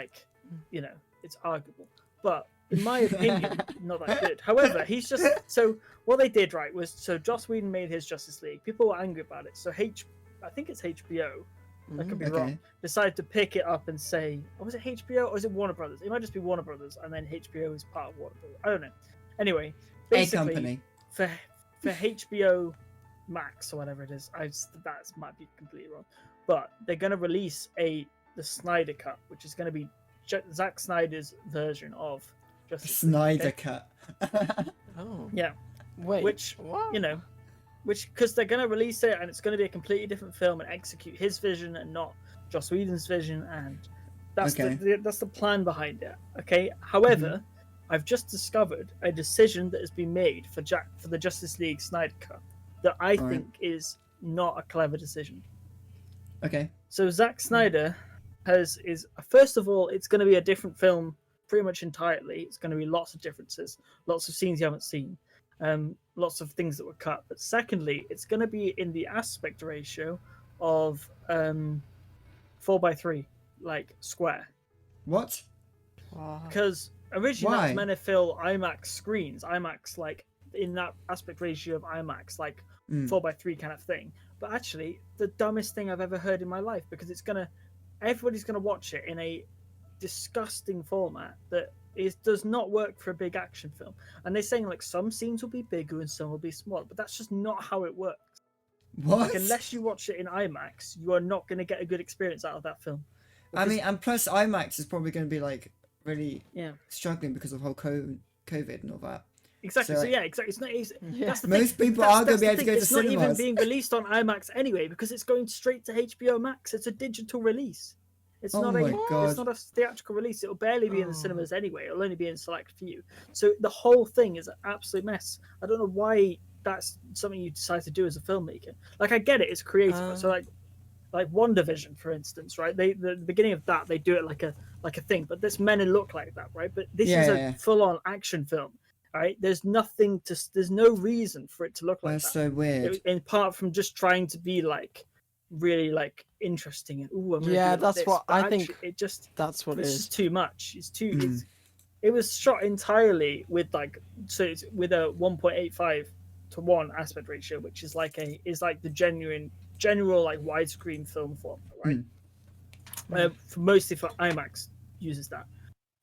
it's arguable. But in my opinion, not that good. However, he's just so what they did right was Joss Whedon made his Justice League. People were angry about it. So I think it's HBO. I could be wrong. Decided to pick it up and say, was it HBO or is it Warner Brothers? It might just be Warner Brothers, and then HBO is part of Warner Brothers. I don't know. Anyway, basically, company. for HBO Max or whatever it is, that might be completely wrong, but they're going to release the Snyder Cut, which is going to be Zack Snyder's version of Justice League, Snyder okay? Cut. Oh. Yeah. Wait. What? Because they're going to release it and it's going to be a completely different film and execute his vision and not Joss Whedon's vision, and that's the plan behind it. Okay. However, I've just discovered a decision that has been made for the Justice League Snyder Cut that I think is not a clever decision. Okay. So Zack Snyder is first of all, it's going to be a different film pretty much entirely. It's going to be lots of differences, lots of scenes you haven't seen, lots of things that were cut. But secondly, it's going to be in the aspect ratio of 4:3, like square. What? Because originally Why? that was meant to fill IMAX screens, IMAX in that aspect ratio of IMAX, 4:3 kind of thing. But actually, the dumbest thing I've ever heard in my life, because everybody's gonna watch it in a disgusting format that does not work for a big action film. And they're saying some scenes will be bigger and some will be smaller, but that's just not how it works. What? Unless you watch it in IMAX, you are not going to get a good experience out of that film. I mean, and plus IMAX is probably going to be really Yeah. struggling because of whole COVID and all that. Exactly. So, So yeah, exactly. That's the most thing. people are going to be able to go to It's not even cinemas. being released on IMAX anyway, because it's going straight to HBO Max. It's a digital release. It's Oh not my God. It's not a theatrical release. It'll barely be in the cinemas anyway. It'll only be in select few. So the whole thing is an absolute mess. I don't know why that's something you decide to do as a filmmaker. I get it. It's creative. So like WandaVision, for instance, right? The beginning of that, they do it like a thing, but this meant to look like that, right? But this is a full-on action film, right? There's no reason for it to look like That's that. so weird. Apart from just trying to be really interesting and I'm gonna do that's this. what But I actually, think. it's It is. just too much. It's too. It was shot entirely with it's with a 1.85 to 1 aspect ratio, which is the general widescreen film format, right? Mostly for IMAX uses that.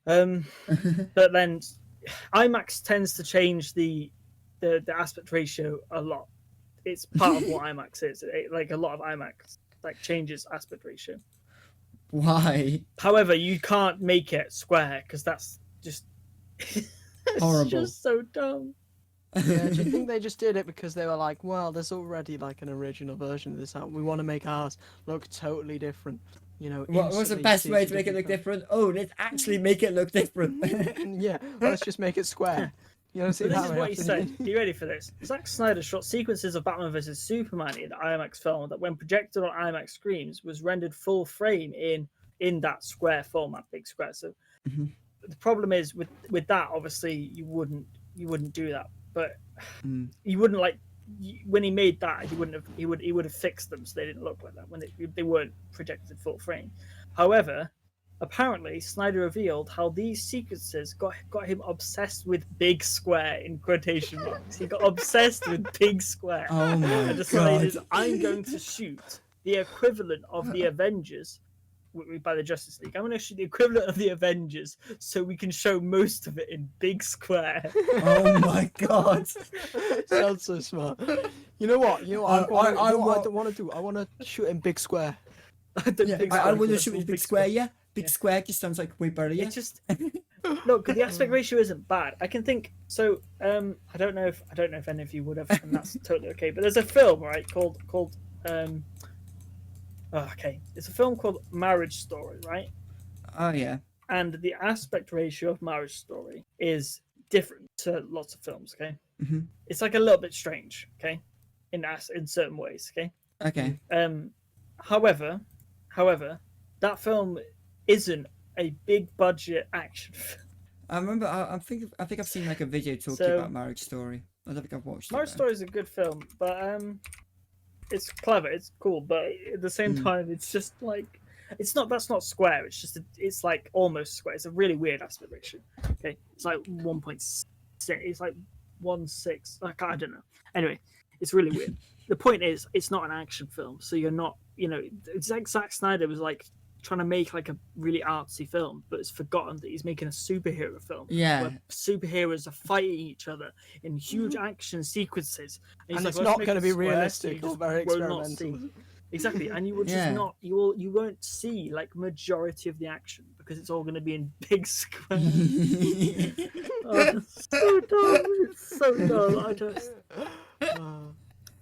But then IMAX tends to change the aspect ratio a lot. It's part of what IMAX is. A lot of IMAX changes aspect ratio. Why? However, you can't make it square because that's just Horrible. It's just so dumb. Yeah, do you think they just did it because they were like, well, there's already an original version of this out. We want to make ours look totally different. What was the best way to make it look different? Oh, let's actually make it look different. Yeah, let's just make it square. You know, So this is what he said. Are you ready for this? Zack Snyder shot sequences of Batman vs Superman in the IMAX film that, when projected on IMAX screens, was rendered full frame in that square format, big square. So the problem is with that. Obviously, you wouldn't do that, but you wouldn't like when he made that. He would have fixed them so they didn't look like that when they weren't projected full frame. However, apparently Snyder revealed how these sequences got him obsessed with big square in quotation marks. He got obsessed with big square. Oh my And decided god. I'm going to shoot the equivalent of the Avengers by the Justice League. I'm going to shoot the equivalent of the Avengers so we can show most of it in big square. Oh my god. Sounds so smart. You know what? I want to do. I want to shoot in big square. I don't think I so. want to shoot with big square, yeah. Big square just sounds like way better, yeah. It just no, because the aspect ratio isn't bad. I can think so. I don't know if any of you would have, and that's totally okay. But there's a film, right, called okay, it's a film called Marriage Story, right? Oh yeah. And the aspect ratio of Marriage Story is different to lots of films. Okay, it's like a little bit strange. Okay, in certain ways. Okay. Okay. However, that film isn't a big budget action film. I remember. I think I've seen like a video talking about Marriage Story. I don't think I've watched Marriage it. Story is a good film, but it's clever, it's cool, but at the same time, it's just like that's not square. It's just it's like almost square. It's a really weird aspect ratio. Okay, it's like 1.6. It's like 1/6. Like I don't know. Anyway, it's really weird. The point is, it's not an action film, so you're not. It's like Zack Snyder was like trying to make like a really artsy film, but it's forgotten that he's making a superhero film. Yeah. Where superheroes are fighting each other in huge action sequences. And it's not going to be realistic or very experimental. Exactly, and you will just not. You won't see like majority of the action because it's all going to be in big squares. It's so dumb. It's so dumb.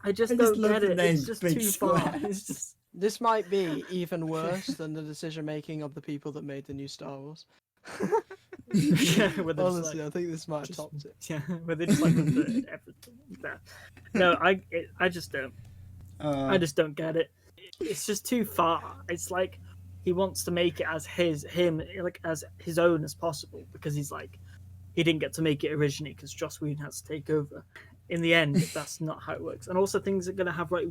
I just don't get it. It's just too far. It's just. This might be even worse than the decision making of the people that made the new Star Wars. Yeah, honestly, I think this might have topped it. Yeah, where they just like everything. No, I just don't. I just don't get it. It's just too far. It's like he wants to make it as his own as possible because he's like he didn't get to make it originally because Joss Whedon has to take over. In the end, that's not how it works. And also, things are gonna have like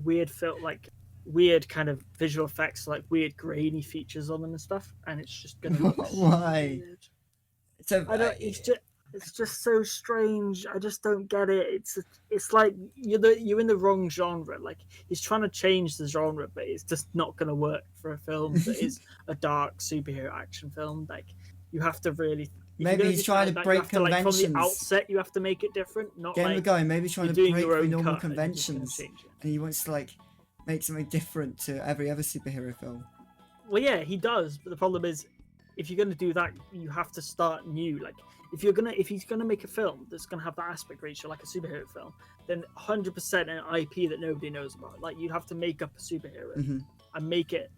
weird kind of visual effects, like weird grainy features on them and stuff, and it's just gonna look why? Weird. It's just so strange. I just don't get it. It's like you're in the wrong genre. Like he's trying to change the genre, but it's just not gonna work for a film that is a dark superhero action film. Like you have to really. Maybe he's trying to break conventions. From the outset, you have to make it different. Not maybe he's trying to break through normal conventions, and he wants to like make something different to every other superhero film. Well, yeah, he does, but the problem is, if you're going to do that, you have to start new. Like, if he's gonna make a film that's gonna have that aspect ratio, like a superhero film, then 100% an IP that nobody knows about. Like, you'd have to make up a superhero and make it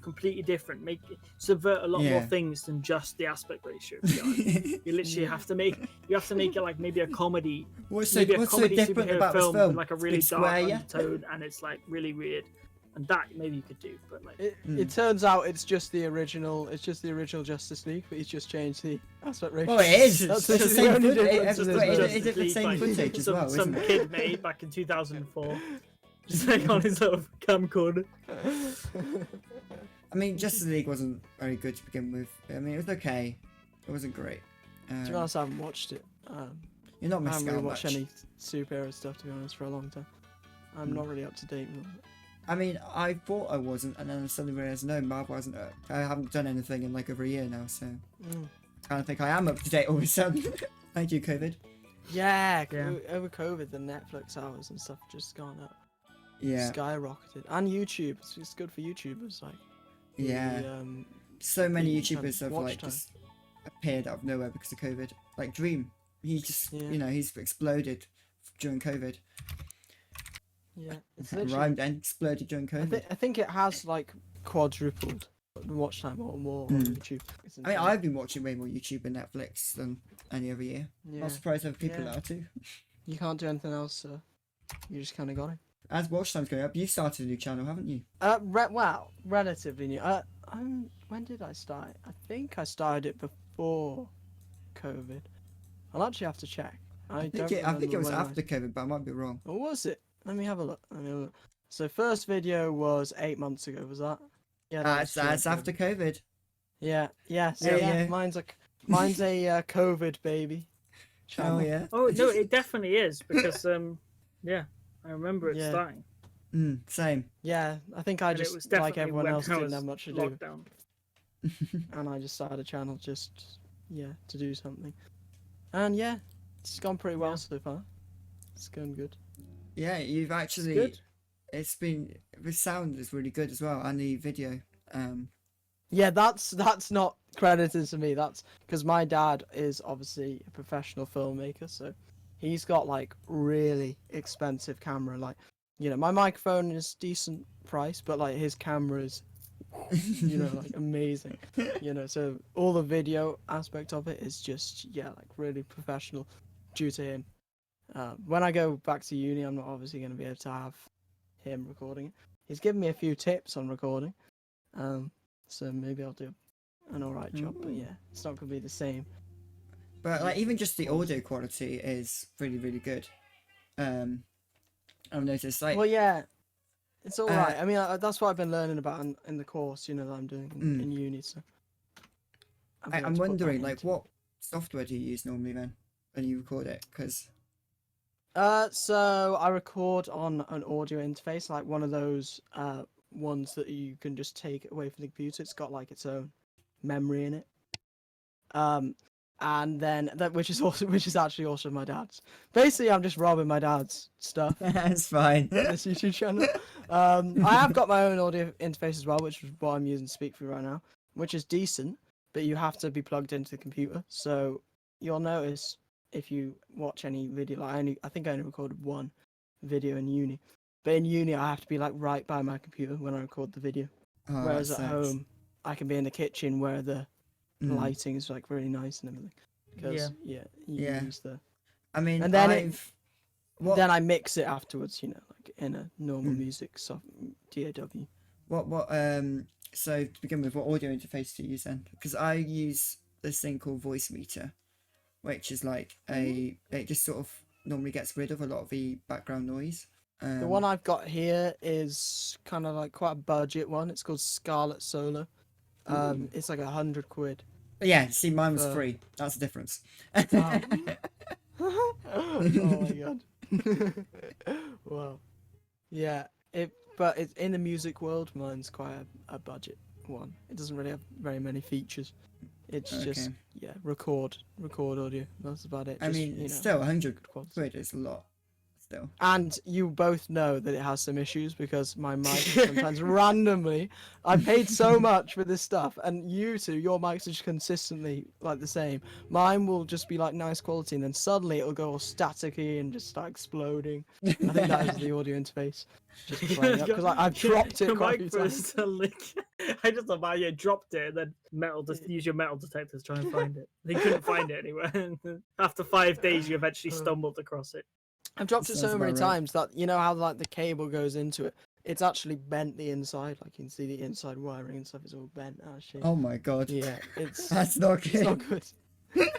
completely different. Subvert a lot more things than just the aspect ratio. You literally have to make it like maybe a comedy. What's so different about this film? With like a really dark undertone, and it's like really weird. And that maybe you could do, but like it turns out it's just the original Justice League, but he's just changed the aspect ratio. Oh, it is. That's the the same only footage. difference in this Is it the same footage as well? Some kid made back in 2004, just like on his little camcorder. I mean, Justice League wasn't very good to begin with. I mean, it was okay. It wasn't great. To be honest, I haven't watched it. You're not I missing haven't out really watched much. any superhero stuff, to be honest, for a long time. I'm not really up to date with it. I mean, I thought I wasn't, and then I suddenly realised, no, Marvel hasn't. I haven't done anything in like over a year now, so I kind of think I am up to date all of a sudden. Thank you, COVID. Yeah, over COVID, the Netflix hours and stuff just gone up. Yeah. Skyrocketed. And YouTube. It's good for YouTubers. Like, yeah. The, so many the YouTubers have like just appeared out of nowhere because of COVID. Like Dream. He just, he's exploded during COVID. Yeah. It's rhymed and exploded during COVID. I think it has like quadrupled the watch time or more on YouTube. I mean, I've been watching way more YouTube and Netflix than any other year. Yeah. Not surprised other people are too. You can't do anything else, so you just kind of got it. As watch time's going up, you started a new channel, haven't you? Well, relatively new. When did I start? I think I started it before COVID. I'll actually have to check. I think it was after COVID, but I might be wrong. Or was it? Let me have a look. So first video was 8 months ago. Was that? Yeah, That's after COVID. Yeah. So Yeah. mine's a COVID baby. Oh yeah. Oh no, it definitely is because yeah, I remember it starting. Same. Yeah, I think I And it just was like definitely everyone when else I didn't was have much to do, locked down. and I just started a channel to do something. And yeah, it's gone pretty well so far. It's going good. Yeah, you've actually. Good. It's been the sound is really good as well, and the video. Yeah, that's not credited to me. That's because my dad is obviously a professional filmmaker, so he's got like really expensive camera. Like, my microphone is decent price, but like his camera is, like amazing. So all the video aspect of it is just like really professional, due to him. When I go back to uni, I'm not obviously going to be able to have him recording it. He's given me a few tips on recording. So maybe I'll do an alright job, but yeah, it's not going to be the same. But like even just the audio quality is really, really good. I've noticed like. Well, yeah, it's alright. I mean, that's what I've been learning about in the course, that I'm doing in uni. So I'm wondering, like, what software do you use normally then when you record it? Because. So I record on an audio interface, like one of those ones that you can just take away from the computer. It's got like its own memory in it. And then which is actually also my dad's. Basically, I'm just robbing my dad's stuff. That's fine. This YouTube channel. I have got my own audio interface as well, which is what I'm using to speak through right now, which is decent, but you have to be plugged into the computer. So you'll notice if you watch any video, like I think I only recorded one video in uni, but in uni I have to be like right by my computer when I record the video. Whereas at home, I can be in the kitchen where the lighting is like really nice and everything. Because you use the. I mean, and then then I mix it afterwards, like in a normal music DAW. So to begin with, what audio interface do you use then? Because I use this thing called Voice Meter, which is like it just sort of normally gets rid of a lot of the background noise. The one I've got here is kind of like quite a budget one. It's called Scarlet Solar. It's like £100. Yeah, see, mine was free. That's the difference. Oh my god. Wow. Yeah, but it's in the music world. Mine's quite a budget one. It doesn't really have very many features. It's just record audio. That's about it. I mean, still 100 quid is a lot. Still. And you both know that it has some issues because my mic sometimes randomly. I paid so much for this stuff, and your mics are just consistently like the same. Mine will just be like nice quality, and then suddenly it'll go all staticky and just start exploding. I think that is the audio interface. Just playing up because I've dropped it quite a few times. I just thought, you dropped it and then use your metal detector to try and find it. They couldn't find it anywhere. After 5 days, you eventually stumbled across it. I've dropped it so many times that how like the cable goes into it. It's actually bent the inside. Like you can see the inside wiring and stuff is all bent. Actually. Oh my god. Yeah, it's that's not good. It's not good.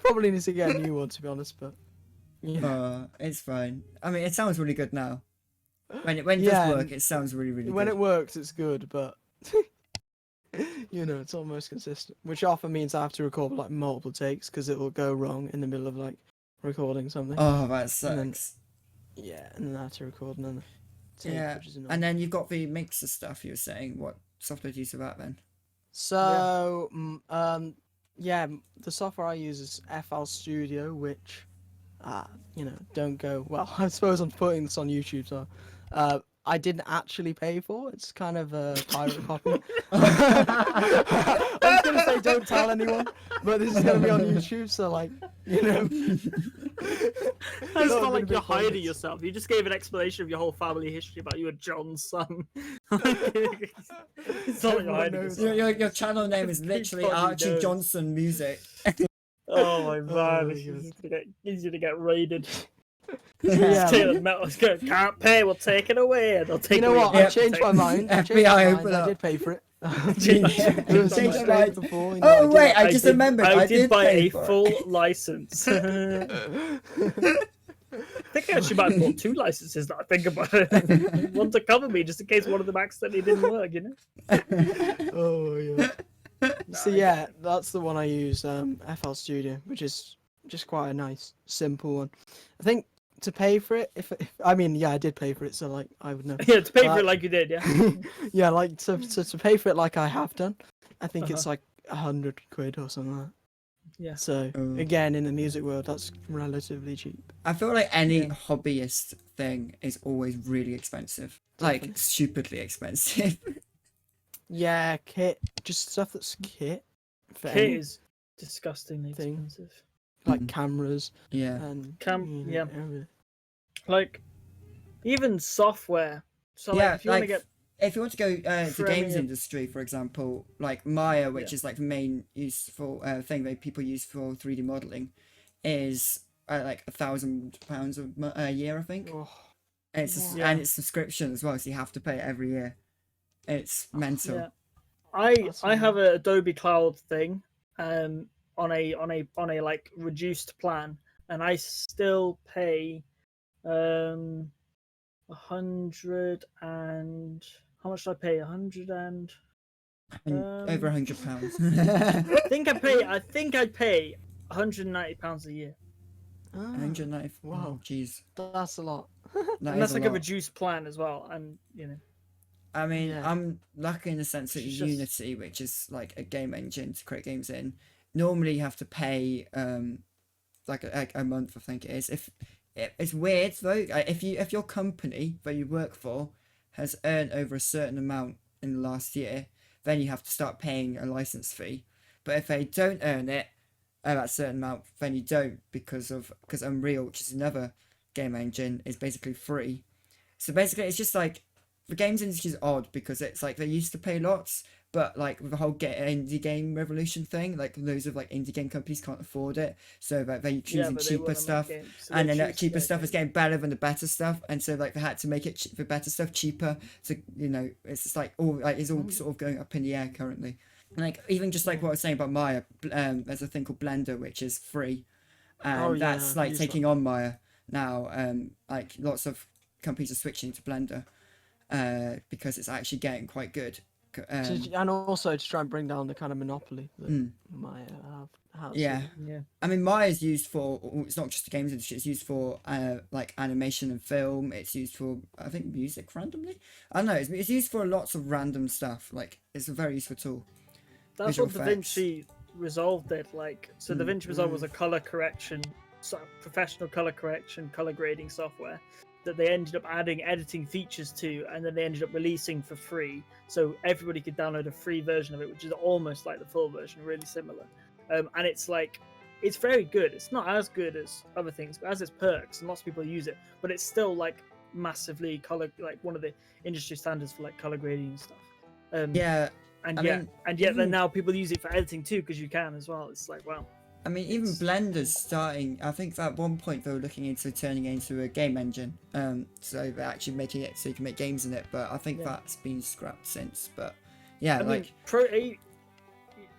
Probably needs to get a new one, to be honest, but yeah. It's fine. I mean, it sounds really good now. When it does work, it sounds really, really good. When it works, it's good, but it's almost consistent. Which often means I have to record like multiple takes because it will go wrong in the middle of like recording something. Oh, that sucks. And then I have to record another take, which is annoying. And then you've got the mixer stuff you were saying. What software do you use for that then? So, the software I use is FL Studio, which, don't go well. I suppose I'm putting this on YouTube, so I didn't actually pay for. It's kind of a pirate copy. I was gonna say don't tell anyone, but this is gonna be on YouTube, so like, I just felt like you're hiding yourself. You just gave an explanation of your whole family history about you and John's son. It's not like you're hiding yourself. Your channel name is literally Archie Johnson Music. Oh my man, it's easy to get raided. Yeah, can't pay, we'll take it away. They'll take what? I changed my mind. FBI I did pay for it. Yeah. There was some Change your mistake mind. before, Oh I wait, I just remembered. I did buy pay a for it. full license. I think I actually might have bought 2 licenses now I think about it. One to cover me just in case one of them accidentally didn't work, you know? Oh yeah. No, So yeah, that's the one I use, FL Studio, which is just quite a nice, simple one. I think to pay for it, if I mean, yeah, I did pay for it, so like I would know. Yeah, to pay for But- it like you did, yeah. Yeah, like to pay for it like I have done, I think it's like 100 quid or something like that. Yeah. So Oh. again, in the music world, that's relatively cheap. I feel like any Yeah. hobbyist thing is always really expensive. Like Definitely. stupidly expensive. Yeah, kit, just stuff that's kit. For Kit any- is disgustingly thing. expensive. like Mhm. cameras Yeah. and Yeah. everything. Like, even software. So, Yeah, like, if you want to like, get. if you want to go to games Premiere. industry, for example, like Maya, which Yeah. is like the main useful thing that people use for 3D modeling, is like £1,000 a year, I think. Oh, Yeah. And it's subscription as well, so you have to pay it every year. It's mental. Yeah. That's I have amazing. a Adobe Cloud thing, on a like reduced plan, and I still pay, 100 and how much did I pay? 100 and Over £100. I think I pay £190 a year, ah, 190. Wow. Oh, jeez. that's a lot. That and is that's like a lot. reduced plan as well. And you know, I mean, Yeah. I'm lucky in the sense that It's just- Unity, which is like a game engine to create games in, normally you have to pay like a month, I think it is. It's weird though. If your company that you work for has earned over a certain amount in the last year, then you have to start paying a license fee. But if they don't earn it that certain amount, then you don't because Unreal, which is another game engine, is basically free. So basically, it's just like the games industry is odd because it's like they used to pay lots, but like with the whole indie game revolution thing, like loads of like indie game companies can't afford it, so that they're choosing but they cheaper wanna make stuff, games, so and they then that choose cheaper their stuff is game. getting better than the better stuff, and so like they had to make it the better stuff cheaper. So it's just like all like it's all sort of going up in the air currently. Like even just like what I was saying about Maya, there's a thing called Blender which is free, and Oh, yeah, that's I've like used taking on Maya now. Like lots of companies are switching to Blender because it's actually getting quite good. And also to try and bring down the kind of monopoly that Mm. Maya has. Yeah, yeah, I mean Maya is used for. It's not just the games industry. It's used for like animation and film. It's used for I think music randomly. I don't know. It's used for lots of random stuff. Like it's a very useful tool. that's Visual what effects. DaVinci Resolve did. Like, so Mm. DaVinci Resolve was a color correction, professional color correction, color grading software that they ended up adding editing features to, and then they ended up releasing for free, so everybody could download a free version of it, which is almost like the full version, really similar. And it's like, it's very good. It's not as good as other things, but as its perks, and lots of people use it. But it's still like massively color, like one of the industry standards for like color grading and stuff. Yeah, And I yet, mean, and yet, even- then now people use it for editing too, because you can as well. It's like, wow. I mean, even It's- Blender's starting. I think at one point they were looking into turning it into a game engine. So they're actually making it so you can make games in it. But I think Yeah. that's been scrapped since. But yeah, I like mean,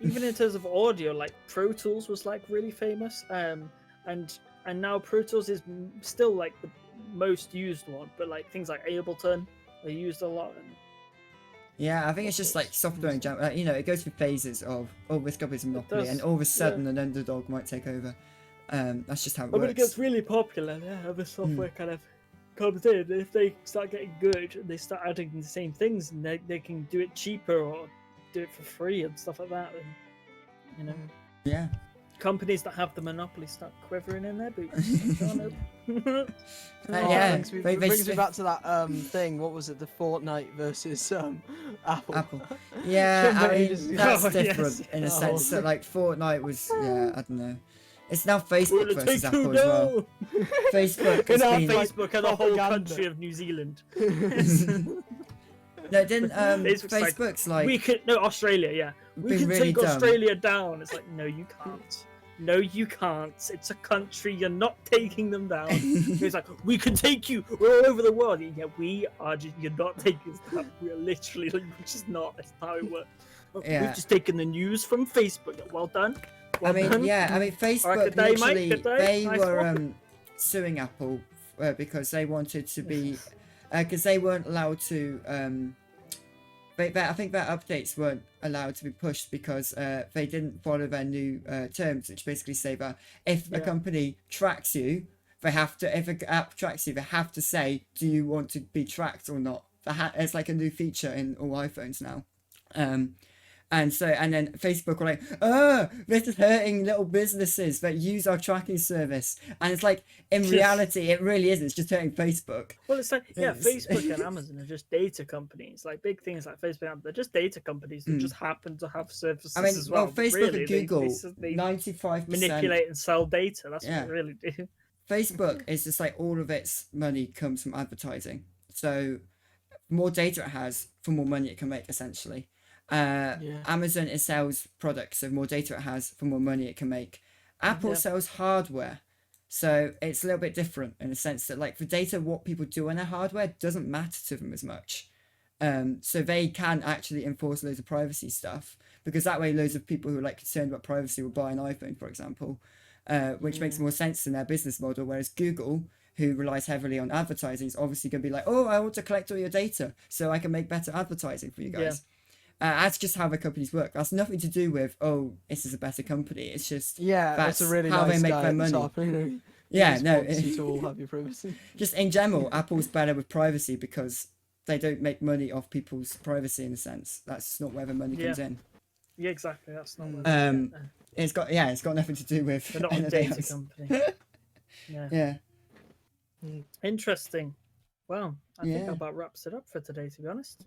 even in terms of audio, like Pro Tools was like really famous, and now Pro Tools is still like the most used one, but like things like Ableton are used a lot. And yeah, I think it's just like software in general. It goes through phases of this company's a monopoly, does, and all of a sudden an underdog might take over. That's just how it when it works. gets really popular, yeah, other software kind of comes in. And if they start getting good, and they start adding the same things, and they can do it cheaper or do it for free and stuff like that, and Yeah. companies that have the monopoly start quivering in their boots. Yeah, brings me back to that thing. What was it? The Fortnite versus Apple. Yeah, I mean Just- that's Oh, different yes. in a Oh. sense that like Fortnite was. Yeah, I don't know. It's now Facebook We'll versus take you Apple as well. down. Facebook In has our been. Facebook and the whole propaganda. country of New Zealand. No, didn't Facebook's Facebook's like We could no Australia, yeah. We been can really take dumb. Australia down. It's like, no, you can't. no, you can't. It's a country. You're not taking them down. It's like, we can take you. We're all over the world. Yeah, we are. You're not taking us down. We're literally, which is not. That's not how it works. Yeah. We've just taken the news from Facebook. Well done. Well I mean, done. yeah. I mean, Facebook Alright, good day, mate, literally good day. they Nice were one. suing Apple because they wanted to be because they weren't allowed to. I think their updates weren't allowed to be pushed because they didn't follow their new terms, which basically say that if a company tracks you, they have to. If an app tracks you, they have to say, "Do you want to be tracked or not?" It's like a new feature in all iPhones now. And then Facebook were like, "Oh, this is hurting little businesses that use our tracking service." And it's like, in reality, it really isn't. It's just hurting Facebook. Well, it's like, Facebook and Amazon are just data companies. Like big things like Facebook and they're just data companies that just happen to have services I mean, as well. Facebook really, and Google, they 95% manipulate and sell data. That's what they really do. Facebook is just like all of its money comes from advertising. So, the more data it has, for more money it can make, essentially. Amazon, it sells products, so more data it has, for more money it can make. Apple sells hardware, so it's a little bit different in the sense that, like, the data, what people do on their hardware doesn't matter to them as much. So they can actually enforce loads of privacy stuff, because that way loads of people who are like concerned about privacy will buy an iPhone, for example, which makes more sense in their business model. Whereas Google, who relies heavily on advertising, is obviously going to be like, "Oh, I want to collect all your data so I can make better advertising for you guys." That's just how the companies work. That's nothing to do with, "Oh, this is a better company." It's just that's a really how nice they make guy their at the money. top, you know. Yeah, He no. just wants you to all have your privacy. Just in general, Apple's better with privacy because they don't make money off people's privacy in a sense. That's not where the money comes in. Yeah, exactly. That's not. It's got nothing to do with. They're not a anything data else. company. Yeah. Interesting. Well, I think that about wraps it up for today. To be honest.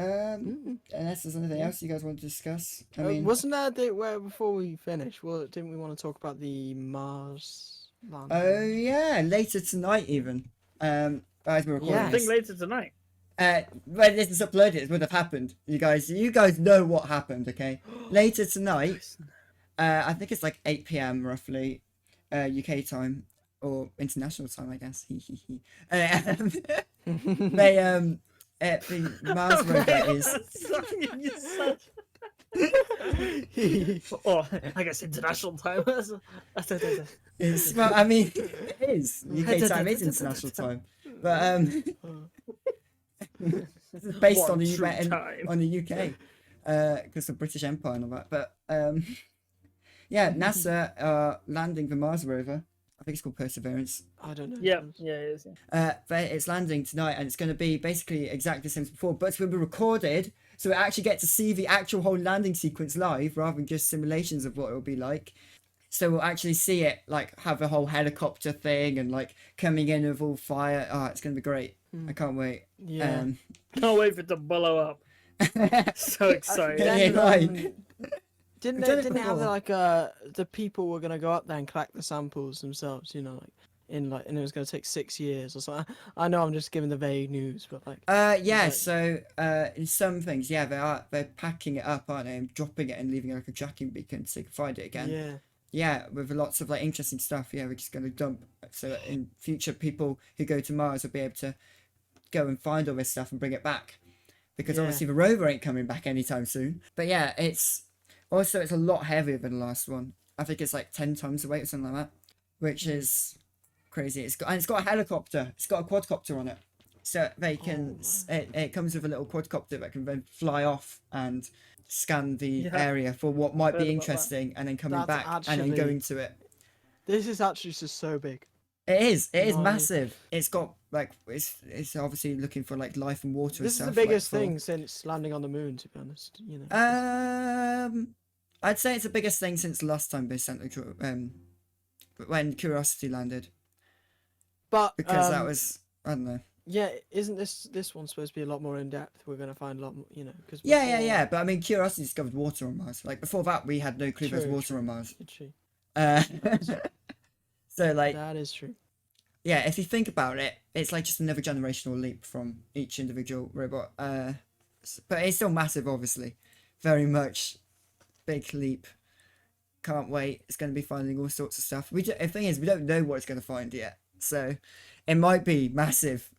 Unless there's anything else you guys want to discuss. I mean, wasn't there a bit where before we finish? Well, didn't we want to talk about the Mars landing? oh yeah, later tonight even. As we're recording I this. think later tonight. When this is uploaded, it would have happened. You guys know what happened, okay? Later tonight, I think it's like 8 p.m. roughly, UK time or international time, I guess. The Mars rover is. Oh, I guess international time. Well, I mean, it is. UK time is international time, but this is based on the UK, because the British Empire and all that. But NASA are landing the Mars rover. I think it's called Perseverance. I don't know. Yeah, it is. It's landing tonight, and it's going to be basically exactly the same as before, but it's going to be recorded, so we actually get to see the actual whole landing sequence live, rather than just simulations of what it will be like. So we'll actually see it, like, have a whole helicopter thing, and, like, coming in with all fire. Oh, it's going to be great. I can't wait. Yeah. Can't wait for it to blow up. So excited. Didn't they have like the people were gonna go up there and collect the samples themselves? You know, and it was gonna take 6 years or something. I know I'm just giving the vague news, but like. So in some things, they're packing it up, aren't they, and dropping it and leaving it like a tracking beacon so you can find it again. Yeah. Yeah, with lots of like interesting stuff. Yeah, we're just gonna dump so that in future people who go to Mars will be able to go and find all this stuff and bring it back, because obviously the rover ain't coming back anytime soon. But yeah, it's a lot heavier than the last one. I think it's like 10 times the weight or something like that, which is crazy. It's got a helicopter. It's got a quadcopter on it, so they can. It comes with a little quadcopter that can then fly off and scan the area for what might be interesting, and then coming back and then going to it. This is actually just so big. It is massive. It's got like it's obviously looking for like life and water. This and stuff, is the biggest like, thing since landing on the moon, to be honest. You know. I'd say it's the biggest thing since last time they sent when Curiosity landed. But because that was, I don't know. Yeah, isn't this one supposed to be a lot more in depth? We're gonna find a lot more, you know. Cause yeah. But I mean, Curiosity discovered water on Mars. Like before that, we had no clue there was water on Mars. True. So like that is true. Yeah, if you think about it, it's like just another generational leap from each individual robot. But it's still massive, obviously. Very much big leap. Can't wait. It's going to be finding all sorts of stuff. The thing is, we don't know what it's going to find yet. So it might be massive.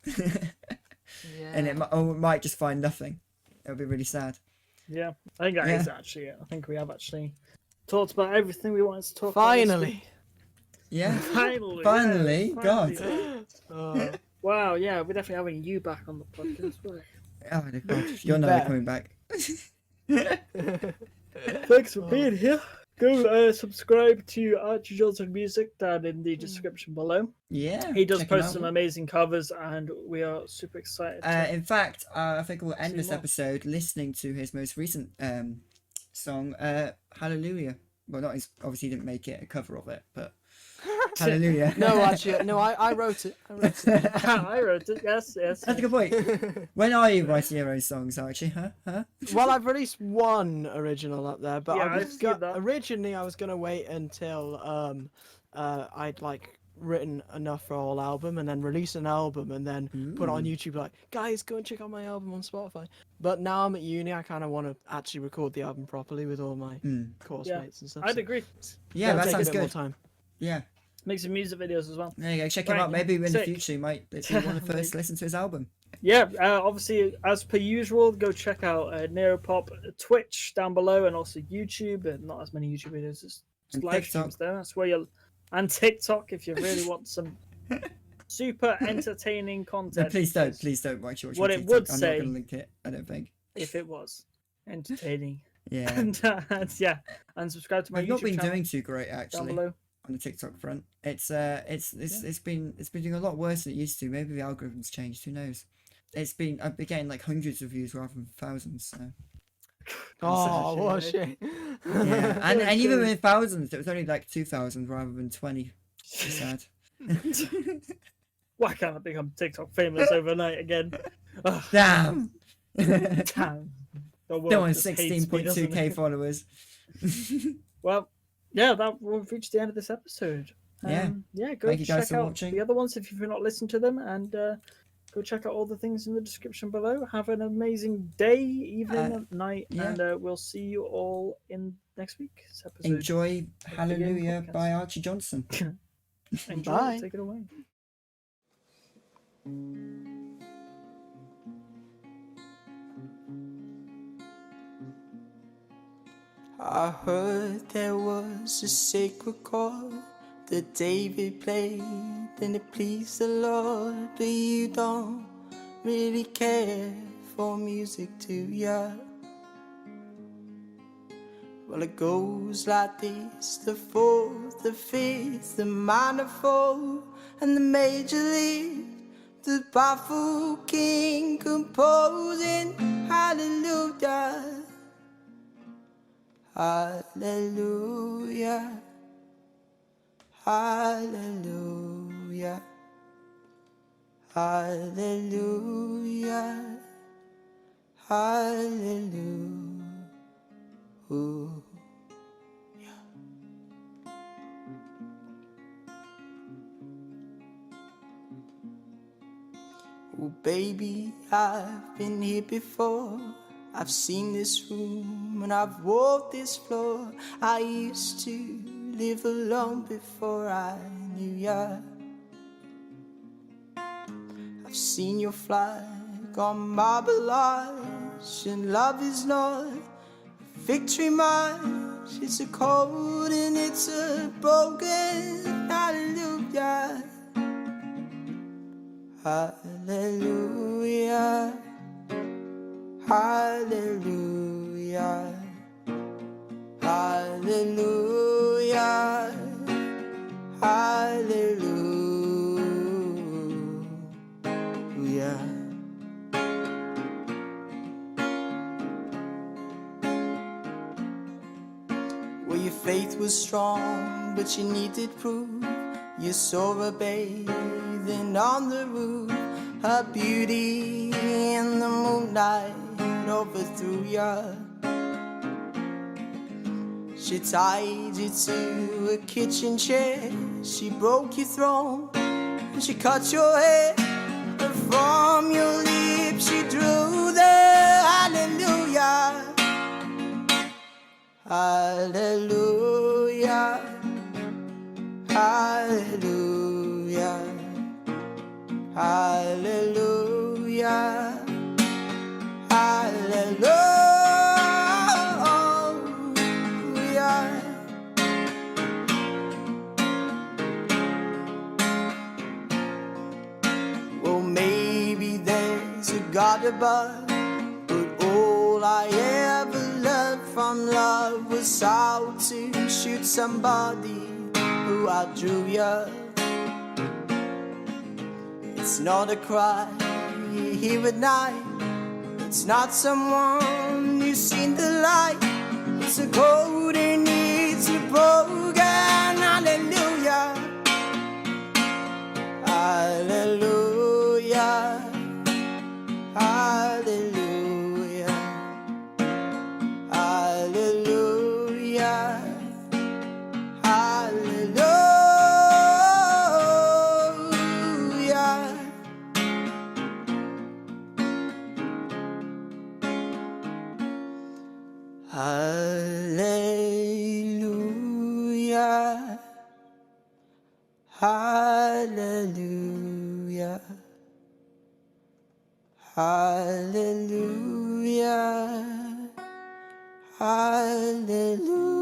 And it might just find nothing. It'll be really sad. Yeah, I think that is actually it. I think we have actually talked about everything we wanted to talk about. Finally. Yeah. Finally. Finally. Yeah, God. finally. Wow, yeah, we're definitely having you back on the podcast. Oh my God. You're never coming back. Thanks for being here. Go subscribe to Archie Johnson Music down in the description below. Yeah. He does check him post out. some amazing covers, and we are super excited. In fact, I think we'll end See this more. episode listening to his most recent song, Hallelujah. Well, not his, obviously he didn't make it a cover of it, but Hallelujah. No, actually, no, I wrote it. I wrote it. Yes. That's a good point. When are you writing your own songs, Archie? Huh? Well, I've released one original up there, but Yeah, I've seen that. originally I was gonna wait until I'd like written enough for a whole album and then release an album and then put it on YouTube like, guys, go and check out my album on Spotify. But now I'm at uni, I kind of want to actually record the album properly with all my course mates and stuff. I'd so agree. Yeah, it'll that take sounds a bit more good. time. Yeah. Make some music videos as well. There you go. Check him Right, out. Maybe in the sick. future you might be one of the first to listen to his album. Yeah, obviously, as per usual, go check out Nero Pop Twitch down below and also YouTube. And not as many YouTube videos as And live TikTok. streams there. That's where you'll. And TikTok if you really want some super entertaining No, content. please don't watch your What it TikTok. would I'm say- not going to link it, I don't think. If it was entertaining. Yeah. And subscribe to my I've YouTube not been channel doing too great down actually below. on the TikTok front. It's been doing a lot worse than it used to. Maybe the algorithm's changed. Who knows? I've been getting like hundreds of views rather than thousands. So Oh, what a shame. yeah, and even with thousands, it was only like 2,000 rather than 20. It's sad. Why can't I become TikTok famous overnight again? Ugh, Damn. damn. The world No one's just hates me, doesn't 16.2k it? followers. Well, yeah, we've reached the end of this episode. Yeah. Yeah, go Thank you guys check for out watching. the other ones if you've not listened to them, and go check out all the things in the description below. Have an amazing day, evening, night, yeah. and we'll see you all in next week's episode. Enjoy Hallelujah Podcast. by Archie Johnson. Enjoy. Bye. Take it away. I heard there was a sacred chord that David played and it pleased the Lord, but you don't really care for music, do ya? Well, it goes like this: the fourth, the fifth, the minor fall, and the major lift. The powerful king composing hallelujah. Hallelujah, hallelujah, hallelujah, hallelujah. Oh baby, I've been here before. I've seen this room and I've walked this floor. I used to live alone before I knew ya. I've seen your flag on marble arch, and love is not a victory march. It's a cold and it's a broken hallelujah. Hallelujah, hallelujah, hallelujah, hallelujah. Well, your faith was strong, but you needed proof. You saw her bathing on the roof, her beauty in the moonlight overthrew ya. She tied you to a kitchen chair, she broke your throne, and she cut your hair, and from your lips she drew the hallelujah. Hallelujah. got a bug, but all I ever learned from love was how to shoot somebody who outdrew you. It's not a cry you hear at night. It's not someone you've seen the light. It's a code that needs to be broken. Hallelujah. Hallelujah. Hallelujah. Hallelujah. Hallelujah. Hallelujah. Hallelujah. Hallelujah. Hallelujah.